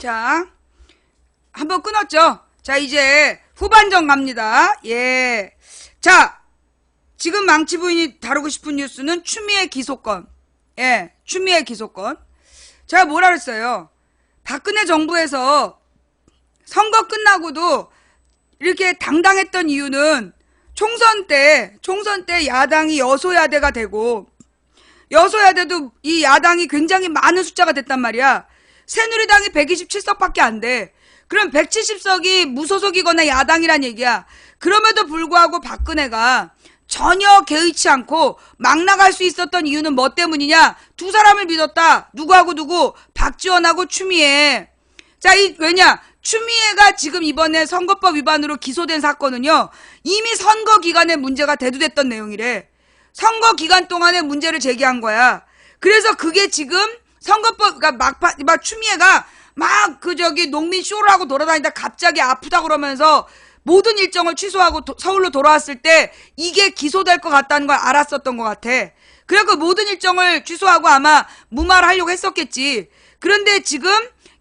자, 한번 끊었죠? 자, 이제 후반전 갑니다. 예. 자, 지금 망치 부인이 다루고 싶은 뉴스는 추미애 기소권. 예, 추미애 기소권. 제가 뭐라 그랬어요? 박근혜 정부에서 선거 끝나고도 이렇게 당당했던 이유는 총선 때 야당이 여소야대가 되고, 여소야대도 이 야당이 굉장히 많은 숫자가 됐단 말이야. 새누리당이 127석밖에 안 돼. 그럼 170석이 무소속이거나 야당이란 얘기야. 그럼에도 불구하고 박근혜가 전혀 개의치 않고 막 나갈 수 있었던 이유는 뭐 때문이냐? 두 사람을 믿었다. 누구하고 누구? 박지원하고 추미애. 자, 왜냐? 추미애가 지금 이번에 선거법 위반으로 기소된 사건은요, 이미 선거 기간에 문제가 대두됐던 내용이래. 선거 기간 동안에 문제를 제기한 거야. 그래서 그게 지금 선거법, 그러니까 막 추미애가 막 농민 쇼를 하고 돌아다니다 갑자기 아프다 그러면서 모든 일정을 취소하고 서울로 돌아왔을 때 이게 기소될 것 같다는 걸 알았었던 것 같아. 그래서 모든 일정을 취소하고 아마 무마를 하려고 했었겠지. 그런데 지금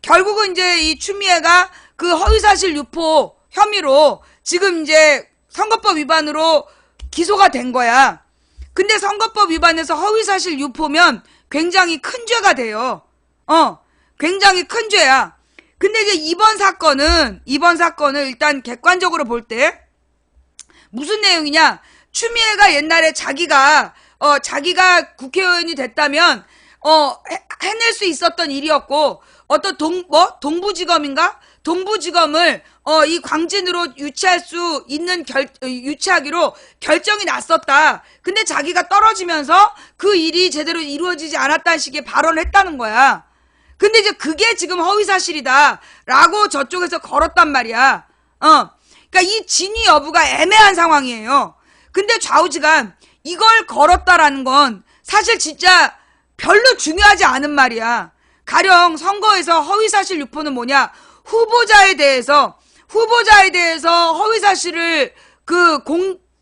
결국은 이제 이 추미애가 그 허위사실 유포 혐의로 지금 이제 선거법 위반으로 기소가 된 거야. 근데 선거법 위반에서 허위사실 유포면 굉장히 큰 죄가 돼요. 굉장히 큰 죄야. 근데 이제 이번 사건은 일단 객관적으로 볼 때 무슨 내용이냐? 추미애가 옛날에 자기가 국회의원이 됐다면 해낼 수 있었던 일이었고, 어떤 동부지검인가? 동부지검을 이 광진으로 유치하기로 결정이 났었다. 근데 자기가 떨어지면서 그 일이 제대로 이루어지지 않았다는 식의 발언을 했다는 거야. 근데 이제 그게 지금 허위사실이다라고 저쪽에서 걸었단 말이야. 그러니까 이 진위 여부가 애매한 상황이에요. 근데 좌우지간 이걸 걸었다라는 건 사실 진짜 별로 중요하지 않은 말이야. 가령 선거에서 허위사실 유포는 뭐냐? 후보자에 대해서 허위사실을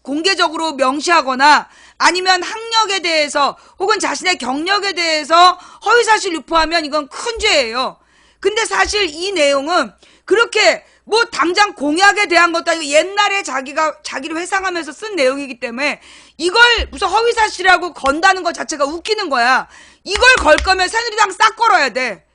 공개적으로 명시하거나 아니면 학력에 대해서 혹은 자신의 경력에 대해서 허위사실 유포하면 이건 큰 죄예요. 근데 사실 이 내용은 그렇게 뭐 당장 공약에 대한 것도 아니고 옛날에 자기를 회상하면서 쓴 내용이기 때문에 이걸 무슨 허위사실이라고 건다는 것 자체가 웃기는 거야. 이걸 걸 거면 새누리당 싹 걸어야 돼.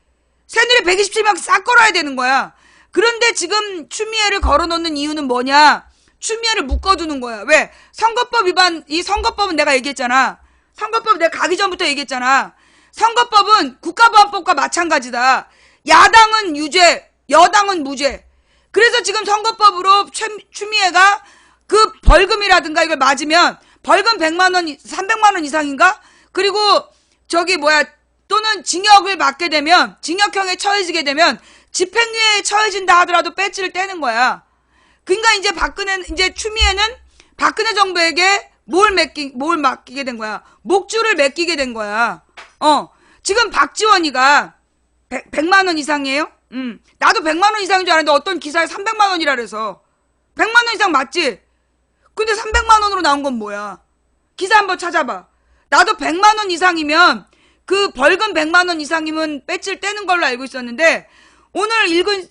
새누리 127명 싹 걸어야 되는 거야. 그런데 지금 추미애를 걸어놓는 이유는 뭐냐? 추미애를 묶어두는 거야. 왜? 선거법 위반, 이 선거법은 내가 얘기했잖아. 선거법 내가 가기 전부터 얘기했잖아. 선거법은 국가보안법과 마찬가지다. 야당은 유죄, 여당은 무죄. 그래서 지금 선거법으로 추미애가 그 벌금이라든가 이걸 맞으면 벌금 100만원, 300만원 이상인가? 그리고 또는 징역을 맞게 되면, 징역형에 처해지게 되면 집행유예에 처해진다 하더라도 배지를 떼는 거야. 그러니까 이제 추미애는 박근혜 정부에게 뭘 맡기게 된 거야? 목줄을 맡기게 된 거야. 지금 박지원이가 100만원 이상이에요? 나도 100만원 이상인 줄 알았는데 어떤 기사에 300만원이라 그래서. 100만원 이상 맞지? 근데 300만원으로 나온 건 뭐야? 기사 한번 찾아봐. 나도 100만원 이상이면 그 벌금 100만원 이상이면 배지를 떼는 걸로 알고 있었는데 오늘 읽은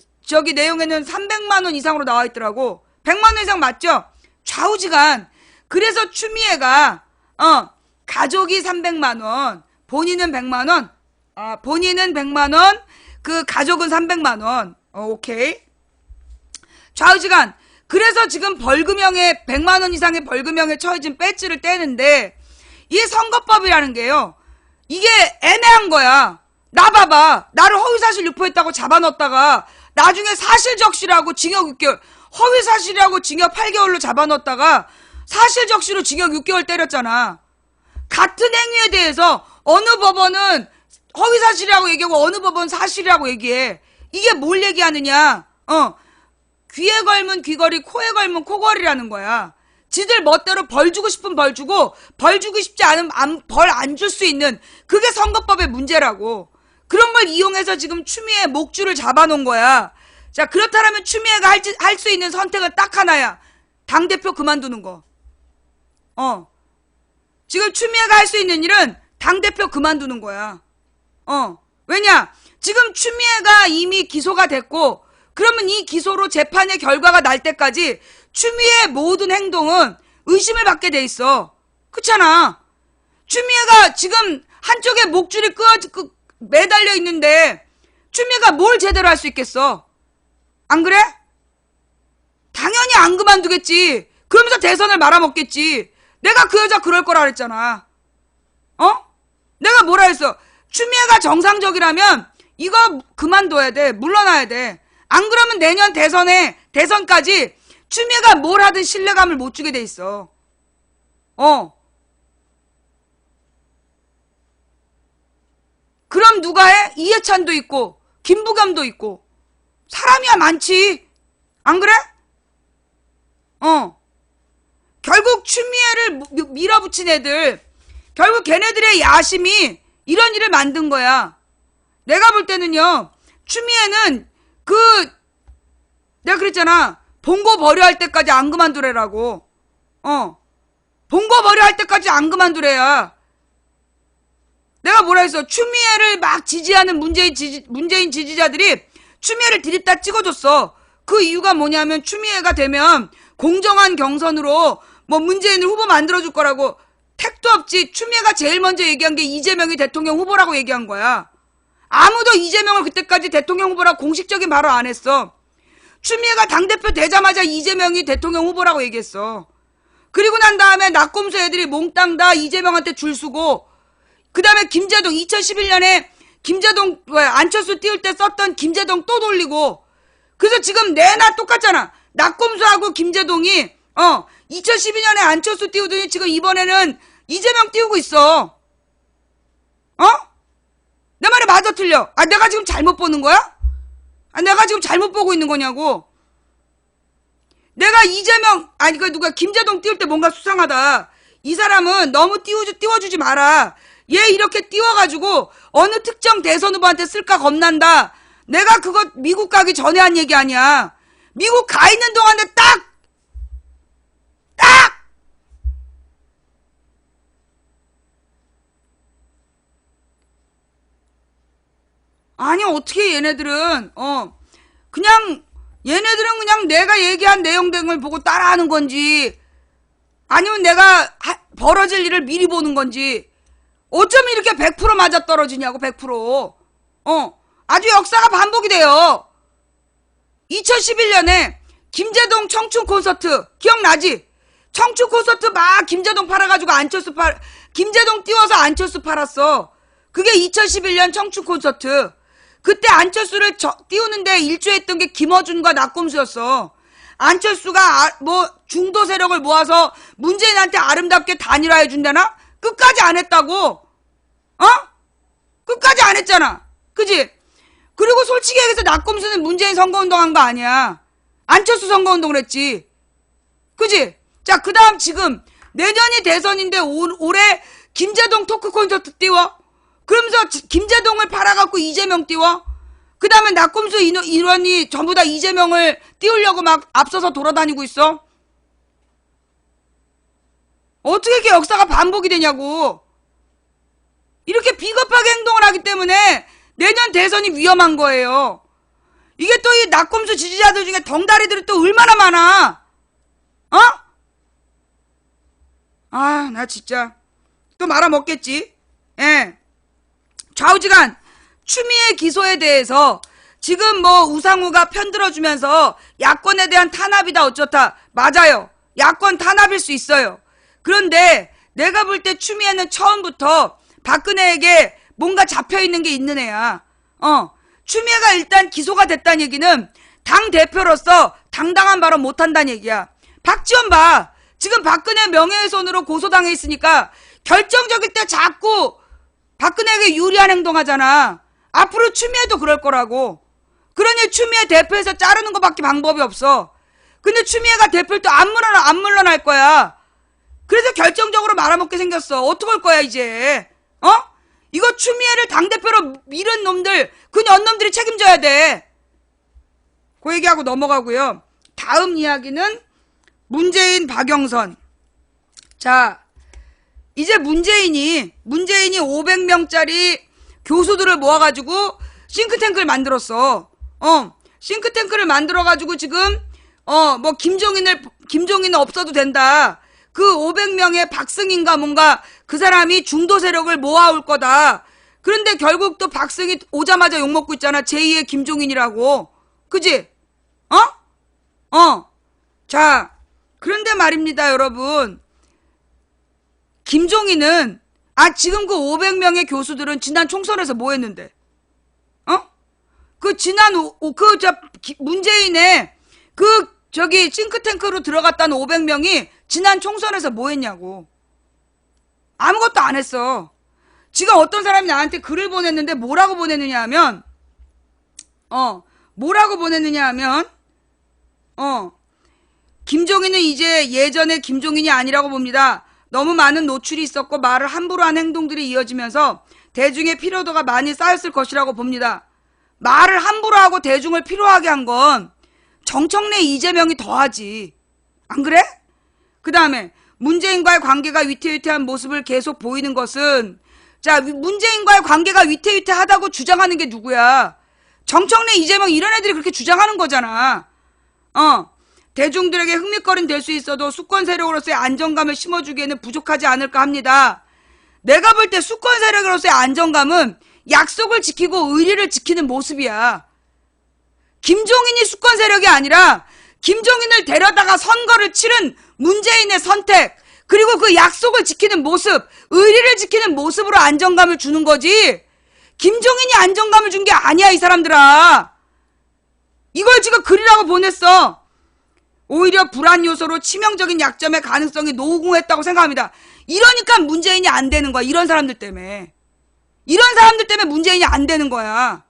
내용에는 300만원 이상으로 나와 있더라고. 100만원 이상 맞죠? 좌우지간. 그래서 추미애가 가족이 300만원, 본인은 100만원, 본인은 100만원, 그 가족은 300만원. 오케이. 좌우지간. 그래서 지금 벌금형에 100만원 이상의 벌금형에 처해진 배지를 떼는데 이 선거법이라는 게요. 이게 애매한 거야. 나 봐봐. 나를 허위사실 유포했다고 잡아넣었다가 나중에 사실적시라고 징역 6개월, 허위사실이라고 징역 8개월로 잡아넣었다가 사실적시로 징역 6개월 때렸잖아. 같은 행위에 대해서 어느 법원은 허위사실이라고 얘기하고 어느 법원은 사실이라고 얘기해. 이게 뭘 얘기하느냐? 귀에 걸면 귀걸이, 코에 걸면 코걸이라는 거야. 지들 멋대로 벌 주고 싶으면 벌 주고 벌 주고 싶지 않으면 벌 안 줄 수 있는 그게 선거법의 문제라고. 그런 걸 이용해서 지금 추미애 목줄을 잡아놓은 거야. 자, 그렇다면 추미애가 할 수 있는 선택은 딱 하나야. 당대표 그만두는 거. 지금 추미애가 할 수 있는 일은 당대표 그만두는 거야. 왜냐? 지금 추미애가 이미 기소가 됐고, 그러면 이 기소로 재판의 결과가 날 때까지 추미애의 모든 행동은 의심을 받게 돼 있어. 그렇잖아. 추미애가 지금 한쪽에 목줄이 매달려 있는데 추미애가 뭘 제대로 할 수 있겠어? 안 그래? 당연히 안 그만두겠지. 그러면서 대선을 말아먹겠지. 내가 그 여자 그럴 거라 그랬잖아. 내가 뭐라 했어? 추미애가 정상적이라면 이거 그만둬야 돼. 물러나야 돼. 안 그러면 내년 대선까지 추미애가 뭘 하든 신뢰감을 못 주게 돼 있어. 그럼 누가 해? 이해찬도 있고 김부겸도 있고 사람이야 많지. 안 그래? 결국 추미애를 밀어붙인 애들, 결국 걔네들의 야심이 이런 일을 만든 거야. 내가 볼 때는요, 추미애는 내가 그랬잖아. 봉고 버려 할 때까지 안 그만두래라고. 봉고 버려 할 때까지 안 그만두래야. 내가 뭐라 했어? 추미애를 막 지지하는 문재인 지지자들이 추미애를 디립다 찍어줬어. 그 이유가 뭐냐면 추미애가 되면 공정한 경선으로 뭐 문재인을 후보 만들어줄 거라고. 택도 없지. 추미애가 제일 먼저 얘기한 게 이재명이 대통령 후보라고 얘기한 거야. 아무도 이재명을 그때까지 대통령 후보라고 공식적인 발언 안 했어. 추미애가 당대표 되자마자 이재명이 대통령 후보라고 얘기했어. 그리고 난 다음에 낙곰수 애들이 몽땅 다 이재명한테 줄 서고, 그 다음에 김재동 2011년에 안철수 띄울 때 썼던 김재동 또 돌리고. 그래서 지금 내나 똑같잖아. 낙곰수하고 김재동이 2012년에 안철수 띄우더니 지금 이번에는 이재명 띄우고 있어. 내 말이 맞아 틀려? 내가 지금 잘못 보는 거야? 내가 지금 잘못 보고 있는 거냐고. 내가 김재동 띄울 때 뭔가 수상하다. 이 사람은 너무 띄워주지 마라. 얘 이렇게 띄워가지고 어느 특정 대선 후보한테 쓸까 겁난다. 내가 그거 미국 가기 전에 한 얘기 아니야. 미국 가 있는 동안에 딱! 아니, 어떻게 얘네들은 그냥 내가 얘기한 내용 등을 보고 따라하는 건지, 아니면 내가 벌어질 일을 미리 보는 건지. 어쩜 이렇게 100% 맞아떨어지냐고. 100%. 아주 역사가 반복이 돼요. 2011년에 김재동 청춘 콘서트 기억나지? 청춘 콘서트 막 김재동 팔아가지고 김재동 띄워서 안철수 팔았어. 그게 2011년 청춘 콘서트. 그때 안철수를 띄우는데 일조했던 게 김어준과 낙곰수였어. 안철수가 중도 세력을 모아서 문재인한테 아름답게 단일화해준다나? 끝까지 안 했다고. 끝까지 안 했잖아. 그지? 그리고 솔직히 얘기해서 낙곰수는 문재인 선거운동 한 거 아니야. 안철수 선거운동을 했지. 그지? 자, 그 다음 지금 내년이 대선인데 올해 김재동 토크 콘서트 띄워? 그러면서 김재동을 팔아갖고 이재명 띄워? 그 다음에 낙곰수 인원이 전부 다 이재명을 띄우려고 막 앞서서 돌아다니고 있어? 어떻게 이렇게 역사가 반복이 되냐고. 이렇게 비겁하게 행동을 하기 때문에 내년 대선이 위험한 거예요. 이게 또 이 낙곰수 지지자들 중에 덩다리들이 또 얼마나 많아. 나 진짜 또 말아먹겠지. 예. 좌우지간 추미애 기소에 대해서 지금 우상우가 편들어주면서 야권에 대한 탄압이다 어쩌다. 맞아요. 야권 탄압일 수 있어요. 그런데 내가 볼 때 추미애는 처음부터 박근혜에게 뭔가 잡혀있는 게 있는 애야. 추미애가 일단 기소가 됐다는 얘기는 당대표로서 당당한 발언 못한다는 얘기야. 박지원 봐. 지금 박근혜 명예훼손으로 고소당해 있으니까 결정적일 때 자꾸 박근혜에게 유리한 행동하잖아. 앞으로 추미애도 그럴 거라고. 그러니 추미애 대표에서 자르는 것밖에 방법이 없어. 근데 추미애가 대표를 또 안 물러날 거야. 그래서 결정적으로 말아먹게 생겼어. 어떡할 거야 이제. 이거 추미애를 당대표로 밀은 놈들, 그 년놈들이 책임져야 돼. 그 얘기하고 넘어가고요. 다음 이야기는 문재인 박영선. 자, 이제 문재인이 500명짜리 교수들을 모아가지고 싱크탱크를 만들었어. 싱크탱크를 만들어가지고 지금, 뭐, 김종인은 없어도 된다. 그 500명의 박승인가 뭔가 그 사람이 중도 세력을 모아올 거다. 그런데 결국 또 박승희 오자마자 욕먹고 있잖아. 제2의 김종인이라고. 그지? 자, 그런데 말입니다, 여러분. 김종인은, 지금 그 500명의 교수들은 지난 총선에서 뭐 했는데? 문재인의 싱크탱크로 들어갔다는 500명이 지난 총선에서 뭐 했냐고. 아무것도 안 했어. 지금 어떤 사람이 나한테 글을 보냈는데 뭐라고 보냈느냐 하면, 김종인은 이제 예전의 김종인이 아니라고 봅니다. 너무 많은 노출이 있었고 말을 함부로 한 행동들이 이어지면서 대중의 피로도가 많이 쌓였을 것이라고 봅니다. 말을 함부로 하고 대중을 피로하게 한 건 정청래 이재명이 더하지. 안 그래? 그 다음에 문재인과의 관계가 위태위태한 모습을 계속 보이는 것은, 자, 문재인과의 관계가 위태위태하다고 주장하는 게 누구야? 정청래 이재명 이런 애들이 그렇게 주장하는 거잖아. 대중들에게 흥미거리는 될 수 있어도 수권 세력으로서의 안정감을 심어주기에는 부족하지 않을까 합니다. 내가 볼 때 수권 세력으로서의 안정감은 약속을 지키고 의리를 지키는 모습이야. 김종인이 수권 세력이 아니라 김종인을 데려다가 선거를 치른 문재인의 선택, 그리고 그 약속을 지키는 모습, 의리를 지키는 모습으로 안정감을 주는 거지. 김종인이 안정감을 준 게 아니야, 이 사람들아. 이걸 지금 글이라고 보냈어. 오히려 불안 요소로 치명적인 약점의 가능성이 노후공했다고 생각합니다. 이러니까 문재인이 안 되는 거야. 이런 사람들 때문에. 이런 사람들 때문에 문재인이 안 되는 거야.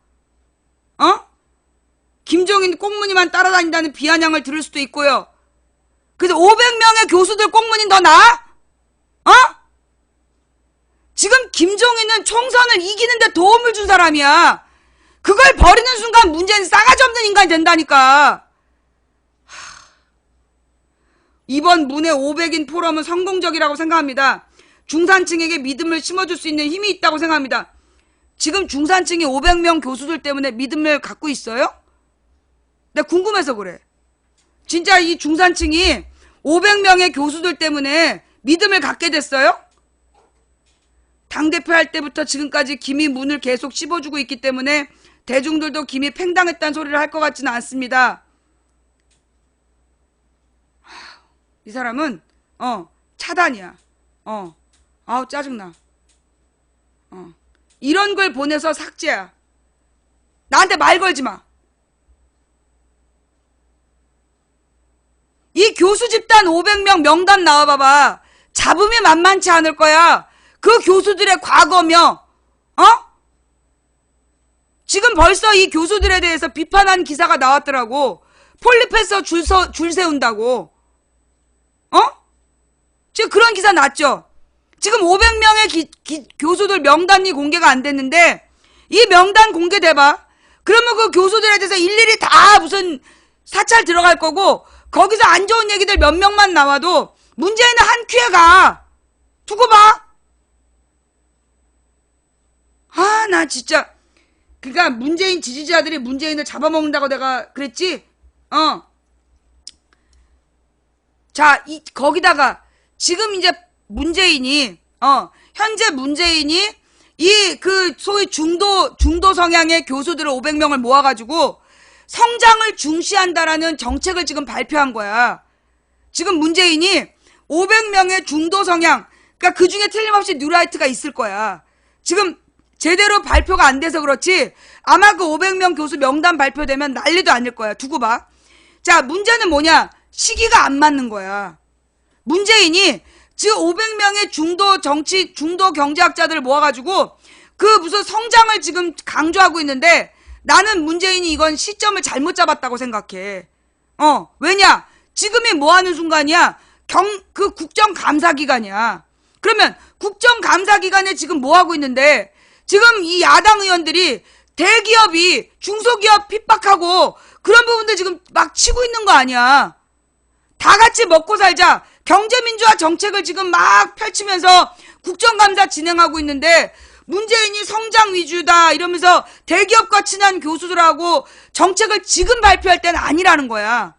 김종인 꽁무니만 따라다닌다는 비아냥을 들을 수도 있고요. 그래서 500명의 교수들 꽁무니 더 나아? 지금 김종인은 총선을 이기는데 도움을 준 사람이야. 그걸 버리는 순간 문재인 싸가지 없는 인간이 된다니까. 이번 문해 500인 포럼은 성공적이라고 생각합니다. 중산층에게 믿음을 심어줄 수 있는 힘이 있다고 생각합니다. 지금 중산층이 500명 교수들 때문에 믿음을 갖고 있어요? 내가 궁금해서 그래. 진짜 이 중산층이 500명의 교수들 때문에 믿음을 갖게 됐어요? 당대표 할 때부터 지금까지 김이 문을 계속 씹어주고 있기 때문에 대중들도 김이 팽당했다는 소리를 할 것 같지는 않습니다. 이 사람은 차단이야. 아우 짜증나. 이런 걸 보내서 삭제야. 나한테 말 걸지 마. 이 교수 집단 500명 명단 나와봐봐. 잡음이 만만치 않을 거야. 그 교수들의 과거며, 지금 벌써 이 교수들에 대해서 비판한 기사가 나왔더라고. 폴리페서 줄 세운다고. 지금 그런 기사 났죠? 지금 500명의 교수들 명단이 공개가 안 됐는데, 이 명단 공개돼봐. 그러면 그 교수들에 대해서 일일이 다 무슨 사찰 들어갈 거고, 거기서 안 좋은 얘기들 몇 명만 나와도 문재인은 한 큐에 가. 두고 봐. 나 진짜. 그러니까 문재인 지지자들이 문재인을 잡아먹는다고 내가 그랬지? 자, 거기다가 지금 이제 문재인이 현재 문재인이 소위 중도 성향의 교수들을 500명을 모아가지고 성장을 중시한다라는 정책을 지금 발표한 거야. 지금 문재인이 500명의 중도 성향, 그러니까 그 중에 틀림없이 뉴라이트가 있을 거야. 지금 제대로 발표가 안 돼서 그렇지, 아마 그 500명 교수 명단 발표되면 난리도 아닐 거야. 두고 봐. 자, 문제는 뭐냐? 시기가 안 맞는 거야. 문재인이 지금 500명의 중도 경제학자들을 모아가지고 그 무슨 성장을 지금 강조하고 있는데, 나는 문재인이 이건 시점을 잘못 잡았다고 생각해. 왜냐? 지금이 뭐 하는 순간이야? 그 국정감사기간이야. 그러면 국정감사기간에 지금 뭐 하고 있는데, 지금 이 야당 의원들이 대기업이 중소기업 핍박하고 그런 부분들 지금 막 치고 있는 거 아니야. 다 같이 먹고 살자. 경제민주화 정책을 지금 막 펼치면서 국정감사 진행하고 있는데, 문재인이 성장 위주다 이러면서 대기업과 친한 교수들하고 정책을 지금 발표할 때는 아니라는 거야.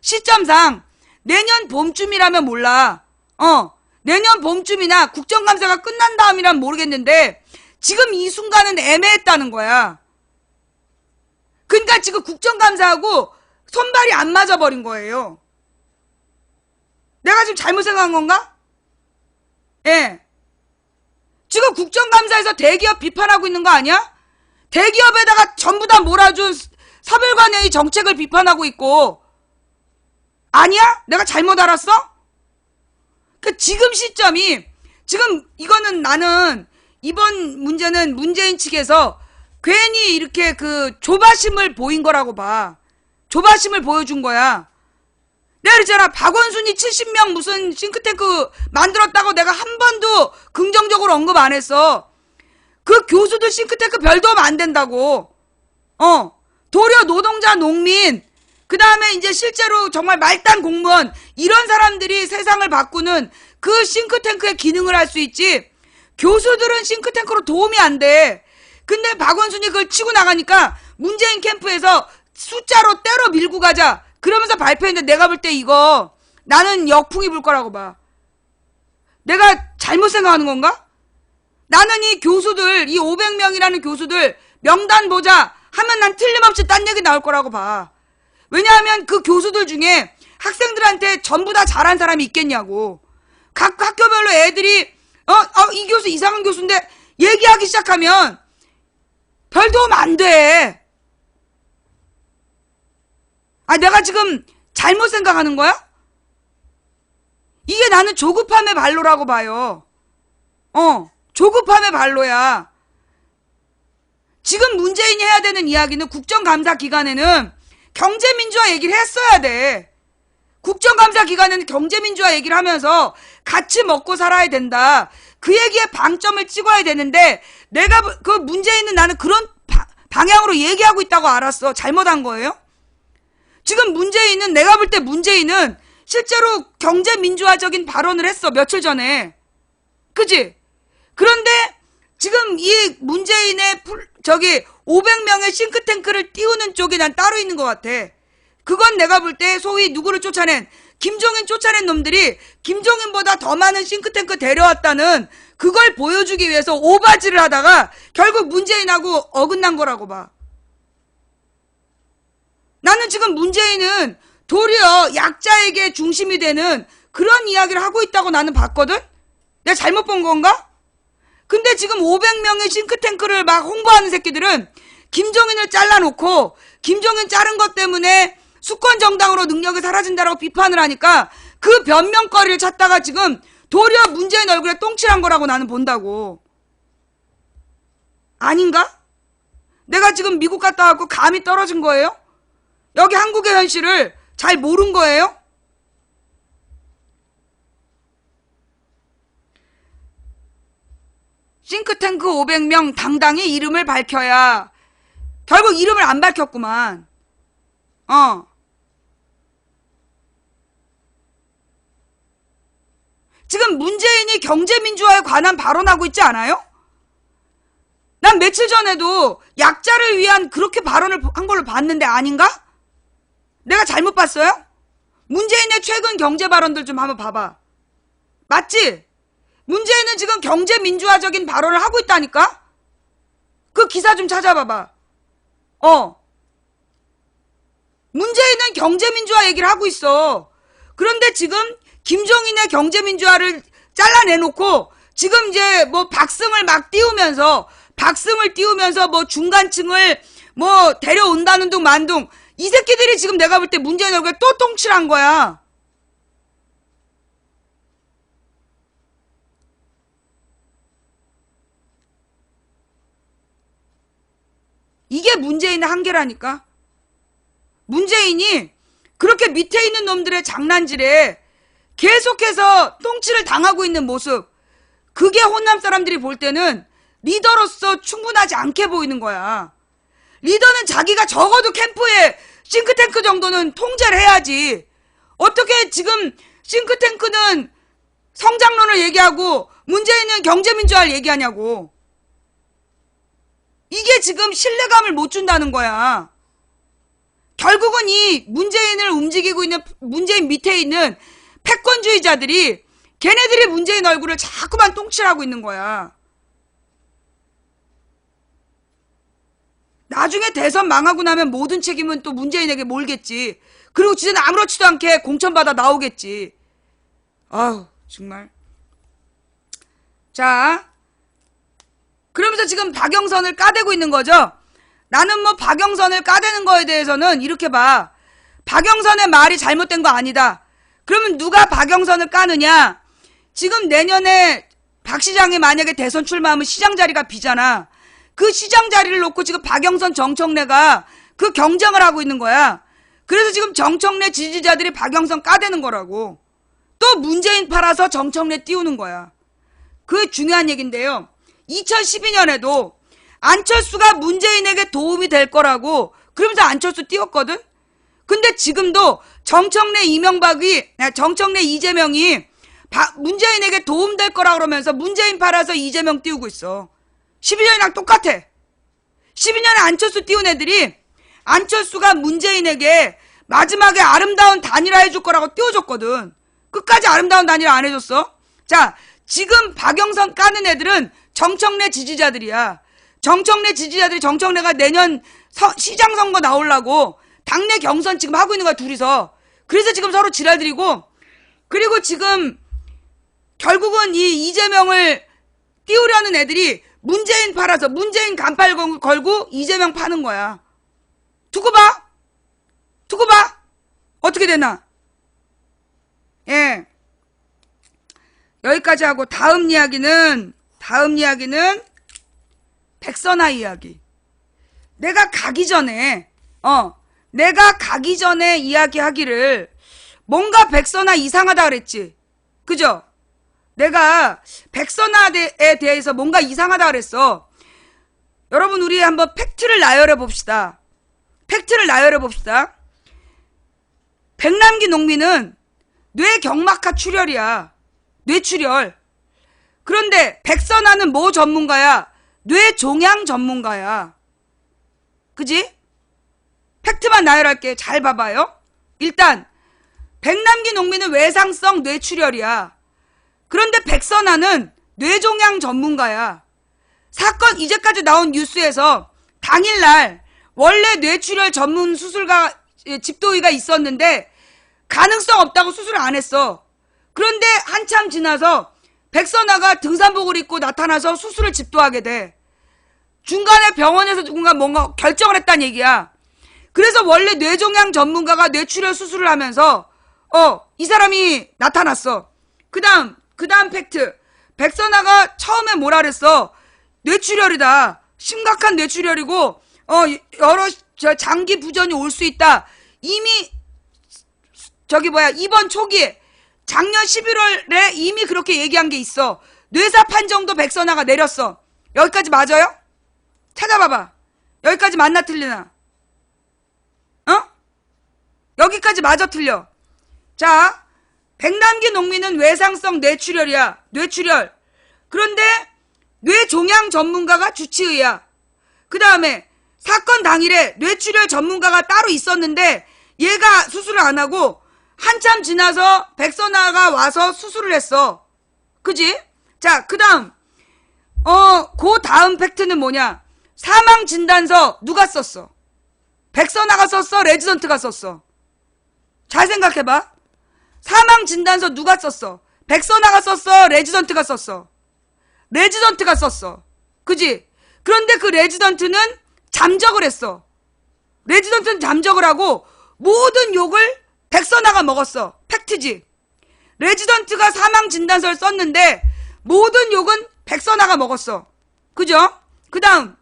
시점상 내년 봄쯤이라면 몰라. 내년 봄쯤이나 국정감사가 끝난 다음이라면 모르겠는데 지금 이 순간은 애매했다는 거야. 그러니까 지금 국정감사하고 손발이 안 맞아버린 거예요. 내가 지금 잘못 생각한 건가? 예. 지금 국정감사에서 대기업 비판하고 있는 거 아니야? 대기업에다가 전부 다 몰아준 사별관의 정책을 비판하고 있고 아니야? 내가 잘못 알았어? 그 지금 시점이 지금 이거는 나는 이번 문제는 문재인 측에서 괜히 이렇게 그 조바심을 보인 거라고 봐. 조바심을 보여준 거야. 내가 그랬잖아. 박원순이 70명 무슨 싱크탱크 만들었다고 내가 한 번도 긍정적으로 언급 안 했어. 그 교수들 싱크탱크 별 도움 안 된다고. 도려 노동자, 농민, 그 다음에 이제 실제로 정말 말단 공무원, 이런 사람들이 세상을 바꾸는 그 싱크탱크의 기능을 할 수 있지. 교수들은 싱크탱크로 도움이 안 돼. 근데 박원순이 그걸 치고 나가니까 문재인 캠프에서 숫자로 때려 밀고 가자 그러면서 발표했는데 내가 볼 때 이거 나는 역풍이 불 거라고 봐. 내가 잘못 생각하는 건가? 나는 이 교수들, 이 500명이라는 교수들 명단 보자 하면 난 틀림없이 딴 얘기 나올 거라고 봐. 왜냐하면 그 교수들 중에 학생들한테 전부 다 잘한 사람이 있겠냐고. 각 학교별로 애들이 이 교수 이상한 교수인데 얘기하기 시작하면 별 도움 안 돼. 내가 지금 잘못 생각하는 거야? 이게 나는 조급함의 발로라고 봐요. 조급함의 발로야. 지금 문재인이 해야 되는 이야기는 국정감사 기간에는 경제민주화 얘기를 했어야 돼. 국정감사 기간에는 경제민주화 얘기를 하면서 같이 먹고 살아야 된다. 그 얘기에 방점을 찍어야 되는데 내가 그 문재인은 나는 그런 방향으로 얘기하고 있다고 알았어. 잘못한 거예요? 지금 문재인은 내가 볼 때 문재인은 실제로 경제민주화적인 발언을 했어. 며칠 전에. 그지? 그런데 지금 이 문재인의 500명의 싱크탱크를 띄우는 쪽이 난 따로 있는 것 같아. 그건 내가 볼 때 소위 누구를 쫓아낸 김종인 쫓아낸 놈들이 김종인보다 더 많은 싱크탱크 데려왔다는 그걸 보여주기 위해서 오바지를 하다가 결국 문재인하고 어긋난 거라고 봐. 나는 지금 문재인은 도리어 약자에게 중심이 되는 그런 이야기를 하고 있다고 나는 봤거든? 내가 잘못 본 건가? 근데 지금 500명의 싱크탱크를 막 홍보하는 새끼들은 김종인을 잘라놓고 김종인 자른 것 때문에 수권 정당으로 능력이 사라진다라고 비판을 하니까 그 변명거리를 찾다가 지금 도리어 문재인 얼굴에 똥칠한 거라고 나는 본다고. 아닌가? 내가 지금 미국 갔다 왔고 감이 떨어진 거예요? 여기 한국의 현실을 잘 모른 거예요? 싱크탱크 500명 당당히 이름을 밝혀야. 결국 이름을 안 밝혔구만. 지금 문재인이 경제민주화에 관한 발언하고 있지 않아요? 난 며칠 전에도 약자를 위한 그렇게 발언을 한 걸로 봤는데 아닌가? 내가 잘못 봤어요? 문재인의 최근 경제 발언들 좀 한번 봐봐. 맞지? 문재인은 지금 경제민주화적인 발언을 하고 있다니까? 그 기사 좀 찾아봐봐. 문재인은 경제민주화 얘기를 하고 있어. 그런데 지금 김종인의 경제민주화를 잘라내놓고 지금 이제 뭐 박승을 막 띄우면서 뭐 중간층을 뭐 데려온다는 둥 만둥 이 새끼들이 지금 내가 볼 때 문재인 얼굴에 또 똥칠한 거야. 이게 문재인의 한계라니까. 문재인이 그렇게 밑에 있는 놈들의 장난질에 계속해서 똥칠을 당하고 있는 모습, 그게 호남 사람들이 볼 때는 리더로서 충분하지 않게 보이는 거야. 리더는 자기가 적어도 캠프에 싱크탱크 정도는 통제를 해야지. 어떻게 지금 싱크탱크는 성장론을 얘기하고 문재인은 경제민주화를 얘기하냐고. 이게 지금 신뢰감을 못 준다는 거야. 결국은 이 문재인을 움직이고 있는, 문재인 밑에 있는 패권주의자들이 걔네들이 문재인 얼굴을 자꾸만 똥칠하고 있는 거야. 나중에 대선 망하고 나면 모든 책임은 또 문재인에게 몰겠지. 그리고 진짜 아무렇지도 않게 공천받아 나오겠지. 아우 정말. 자, 그러면서 지금 박영선을 까대고 있는 거죠. 나는 뭐 박영선을 까대는 거에 대해서는 이렇게 봐. 박영선의 말이 잘못된 거 아니다. 그러면 누가 박영선을 까느냐. 지금 내년에 박 시장이 만약에 대선 출마하면 시장 자리가 비잖아. 그 시장 자리를 놓고 지금 박영선 정청래가 그 경쟁을 하고 있는 거야. 그래서 지금 정청래 지지자들이 박영선 까대는 거라고. 또 문재인 팔아서 정청래 띄우는 거야. 그 중요한 얘기인데요. 2012년에도 안철수가 문재인에게 도움이 될 거라고 그러면서 안철수 띄웠거든. 근데 지금도 정청래 이재명이 문재인에게 도움될 거라 그러면서 문재인 팔아서 이재명 띄우고 있어. 12년이랑 똑같아. 12년에 안철수 띄운 애들이 안철수가 문재인에게 마지막에 아름다운 단일화 해줄 거라고 띄워줬거든. 끝까지 아름다운 단일화 안 해줬어. 자, 지금 박영선 까는 애들은 정청래 지지자들이야. 정청래 지지자들이 정청래가 내년 시장 선거 나오려고 당내 경선 지금 하고 있는 거야, 둘이서. 그래서 지금 서로 지랄들이고, 그리고 지금 결국은 이 이재명을 띄우려는 애들이 문재인 팔아서 문재인 간팔 걸고 이재명 파는 거야. 두고 봐. 두고 봐. 어떻게 되나. 예. 여기까지 하고 다음 이야기는 백선아 이야기. 내가 가기 전에 이야기하기를 뭔가 백선아 이상하다 그랬지. 그죠? 내가 백선아에 대해서 뭔가 이상하다 그랬어. 여러분 우리 한번 팩트를 나열해 봅시다. 백남기 농민은 뇌경막하 출혈이야. 뇌출혈. 그런데 백선아는 뭐 전문가야? 뇌종양 전문가야. 그지? 팩트만 나열할게. 잘 봐봐요. 일단 백남기 농민은 외상성 뇌출혈이야. 그런데 백선아는 뇌종양 전문가야. 사건 이제까지 나온 뉴스에서 당일날 원래 뇌출혈 전문 수술가 집도의가 있었는데 가능성 없다고 수술을 안 했어. 그런데 한참 지나서 백선아가 등산복을 입고 나타나서 수술을 집도하게 돼. 중간에 병원에서 누군가 뭔가 결정을 했다는 얘기야. 그래서 원래 뇌종양 전문가가 뇌출혈 수술을 하면서 이 사람이 나타났어. 그 다음 팩트. 백선아가 처음에 뭐라 그랬어? 뇌출혈이다. 심각한 뇌출혈이고 여러 장기 부전이 올 수 있다. 이미 이번 초기에 작년 11월에 이미 그렇게 얘기한 게 있어. 뇌사 판정도 백선아가 내렸어. 여기까지 맞아요? 찾아봐봐. 여기까지 맞나 틀리나? 여기까지 맞아 틀려. 자, 백남기 농민은 외상성 뇌출혈이야. 뇌출혈. 그런데 뇌종양 전문가가 주치의야. 그 다음에 사건 당일에 뇌출혈 전문가가 따로 있었는데 얘가 수술을 안 하고 한참 지나서 백선아가 와서 수술을 했어. 그지? 자, 그 다음 그 다음 팩트는 뭐냐? 사망진단서 누가 썼어? 백선아가 썼어? 레지던트가 썼어? 잘 생각해봐. 사망진단서 누가 썼어? 백선아가 썼어? 레지던트가 썼어? 레지던트가 썼어. 그지? 그런데 그 레지던트는 잠적을 했어. 레지던트는 잠적을 하고 모든 욕을 백선아가 먹었어. 팩트지? 레지던트가 사망진단서를 썼는데 모든 욕은 백선아가 먹었어. 그죠? 그 다음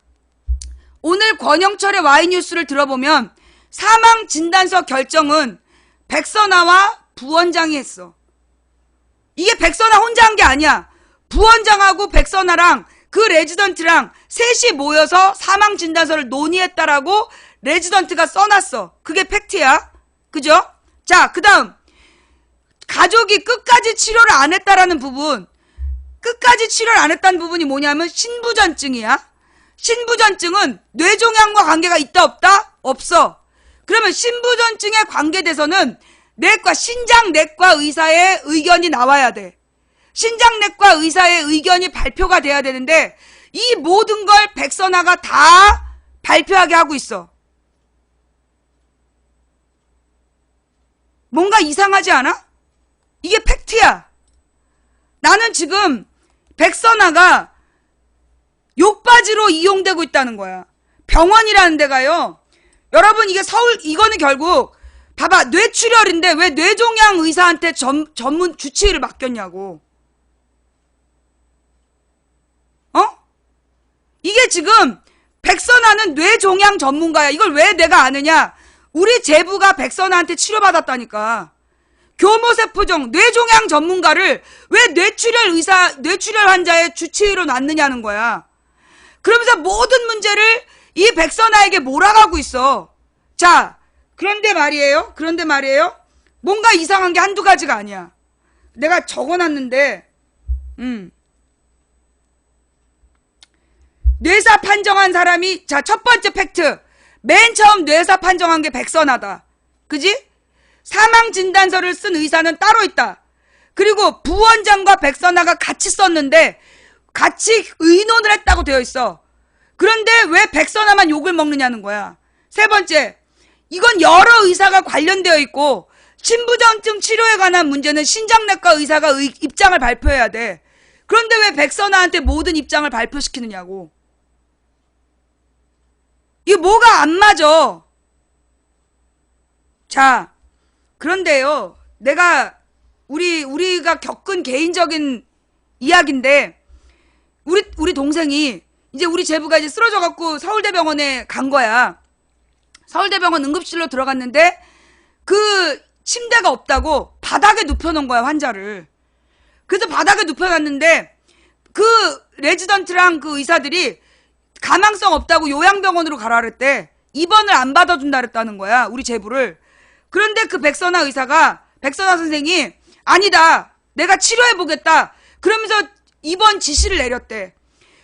오늘 권영철의 와이뉴스를 들어보면 사망진단서 결정은 백선아와 부원장이 했어. 이게 백선아 혼자 한 게 아니야. 부원장하고 백선아랑 그 레지던트랑 셋이 모여서 사망진단서를 논의했다라고 레지던트가 써놨어. 그게 팩트야. 그죠? 자, 그 다음 가족이 끝까지 치료를 안 했다라는 부분. 끝까지 치료를 안 했다는 부분이 뭐냐면 신부전증이야. 신부전증은 뇌종양과 관계가 있다 없다? 없어. 그러면 신부전증에 관계돼서는 내과 신장내과 의사의 의견이 나와야 돼. 신장내과 의사의 의견이 발표가 돼야 되는데 이 모든 걸 백선아가 다 발표하게 하고 있어. 뭔가 이상하지 않아? 이게 팩트야. 나는 지금 백선아가 욕바지로 이용되고 있다는 거야. 병원이라는 데가요. 여러분 이게 이거는 결국 봐봐 뇌출혈인데 왜 뇌종양 의사한테 전문 주치의를 맡겼냐고. 이게 지금 백선아는 뇌종양 전문가야. 이걸 왜 내가 아느냐. 우리 제부가 백선아한테 치료받았다니까. 교모세포종 뇌종양 전문가를 왜 뇌출혈 환자의 주치의로 놨느냐는 거야. 그러면서 모든 문제를 이 백선아에게 몰아가고 있어. 자, 그런데 말이에요. 뭔가 이상한 게 한두 가지가 아니야. 내가 적어놨는데, 뇌사 판정한 사람이, 자, 첫 번째 팩트. 맨 처음 뇌사 판정한 게 백선아다. 그지? 사망 진단서를 쓴 의사는 따로 있다. 그리고 부원장과 백선아가 같이 썼는데, 같이 의논을 했다고 되어 있어. 그런데 왜 백선아만 욕을 먹느냐는 거야. 세 번째, 이건 여러 의사가 관련되어 있고 신부전증 치료에 관한 문제는 신장내과 의사가 입장을 발표해야 돼. 그런데 왜 백선아한테 모든 입장을 발표시키느냐고. 이게 뭐가 안 맞아. 자, 그런데요. 내가 우리가 겪은 개인적인 이야기인데 우리 동생이 이제 우리 제부가 이제 쓰러져갖고 서울대병원에 간 거야. 서울대병원 응급실로 들어갔는데 그 침대가 없다고 바닥에 눕혀놓은 거야, 환자를. 그래서 바닥에 눕혀놨는데 그 레지던트랑 그 의사들이 가망성 없다고 요양병원으로 가라 그랬대. 입원을 안 받아준다 그랬다는 거야, 우리 제부를. 그런데 그 백선아 선생이 아니다, 내가 치료해보겠다 그러면서 입원 지시를 내렸대.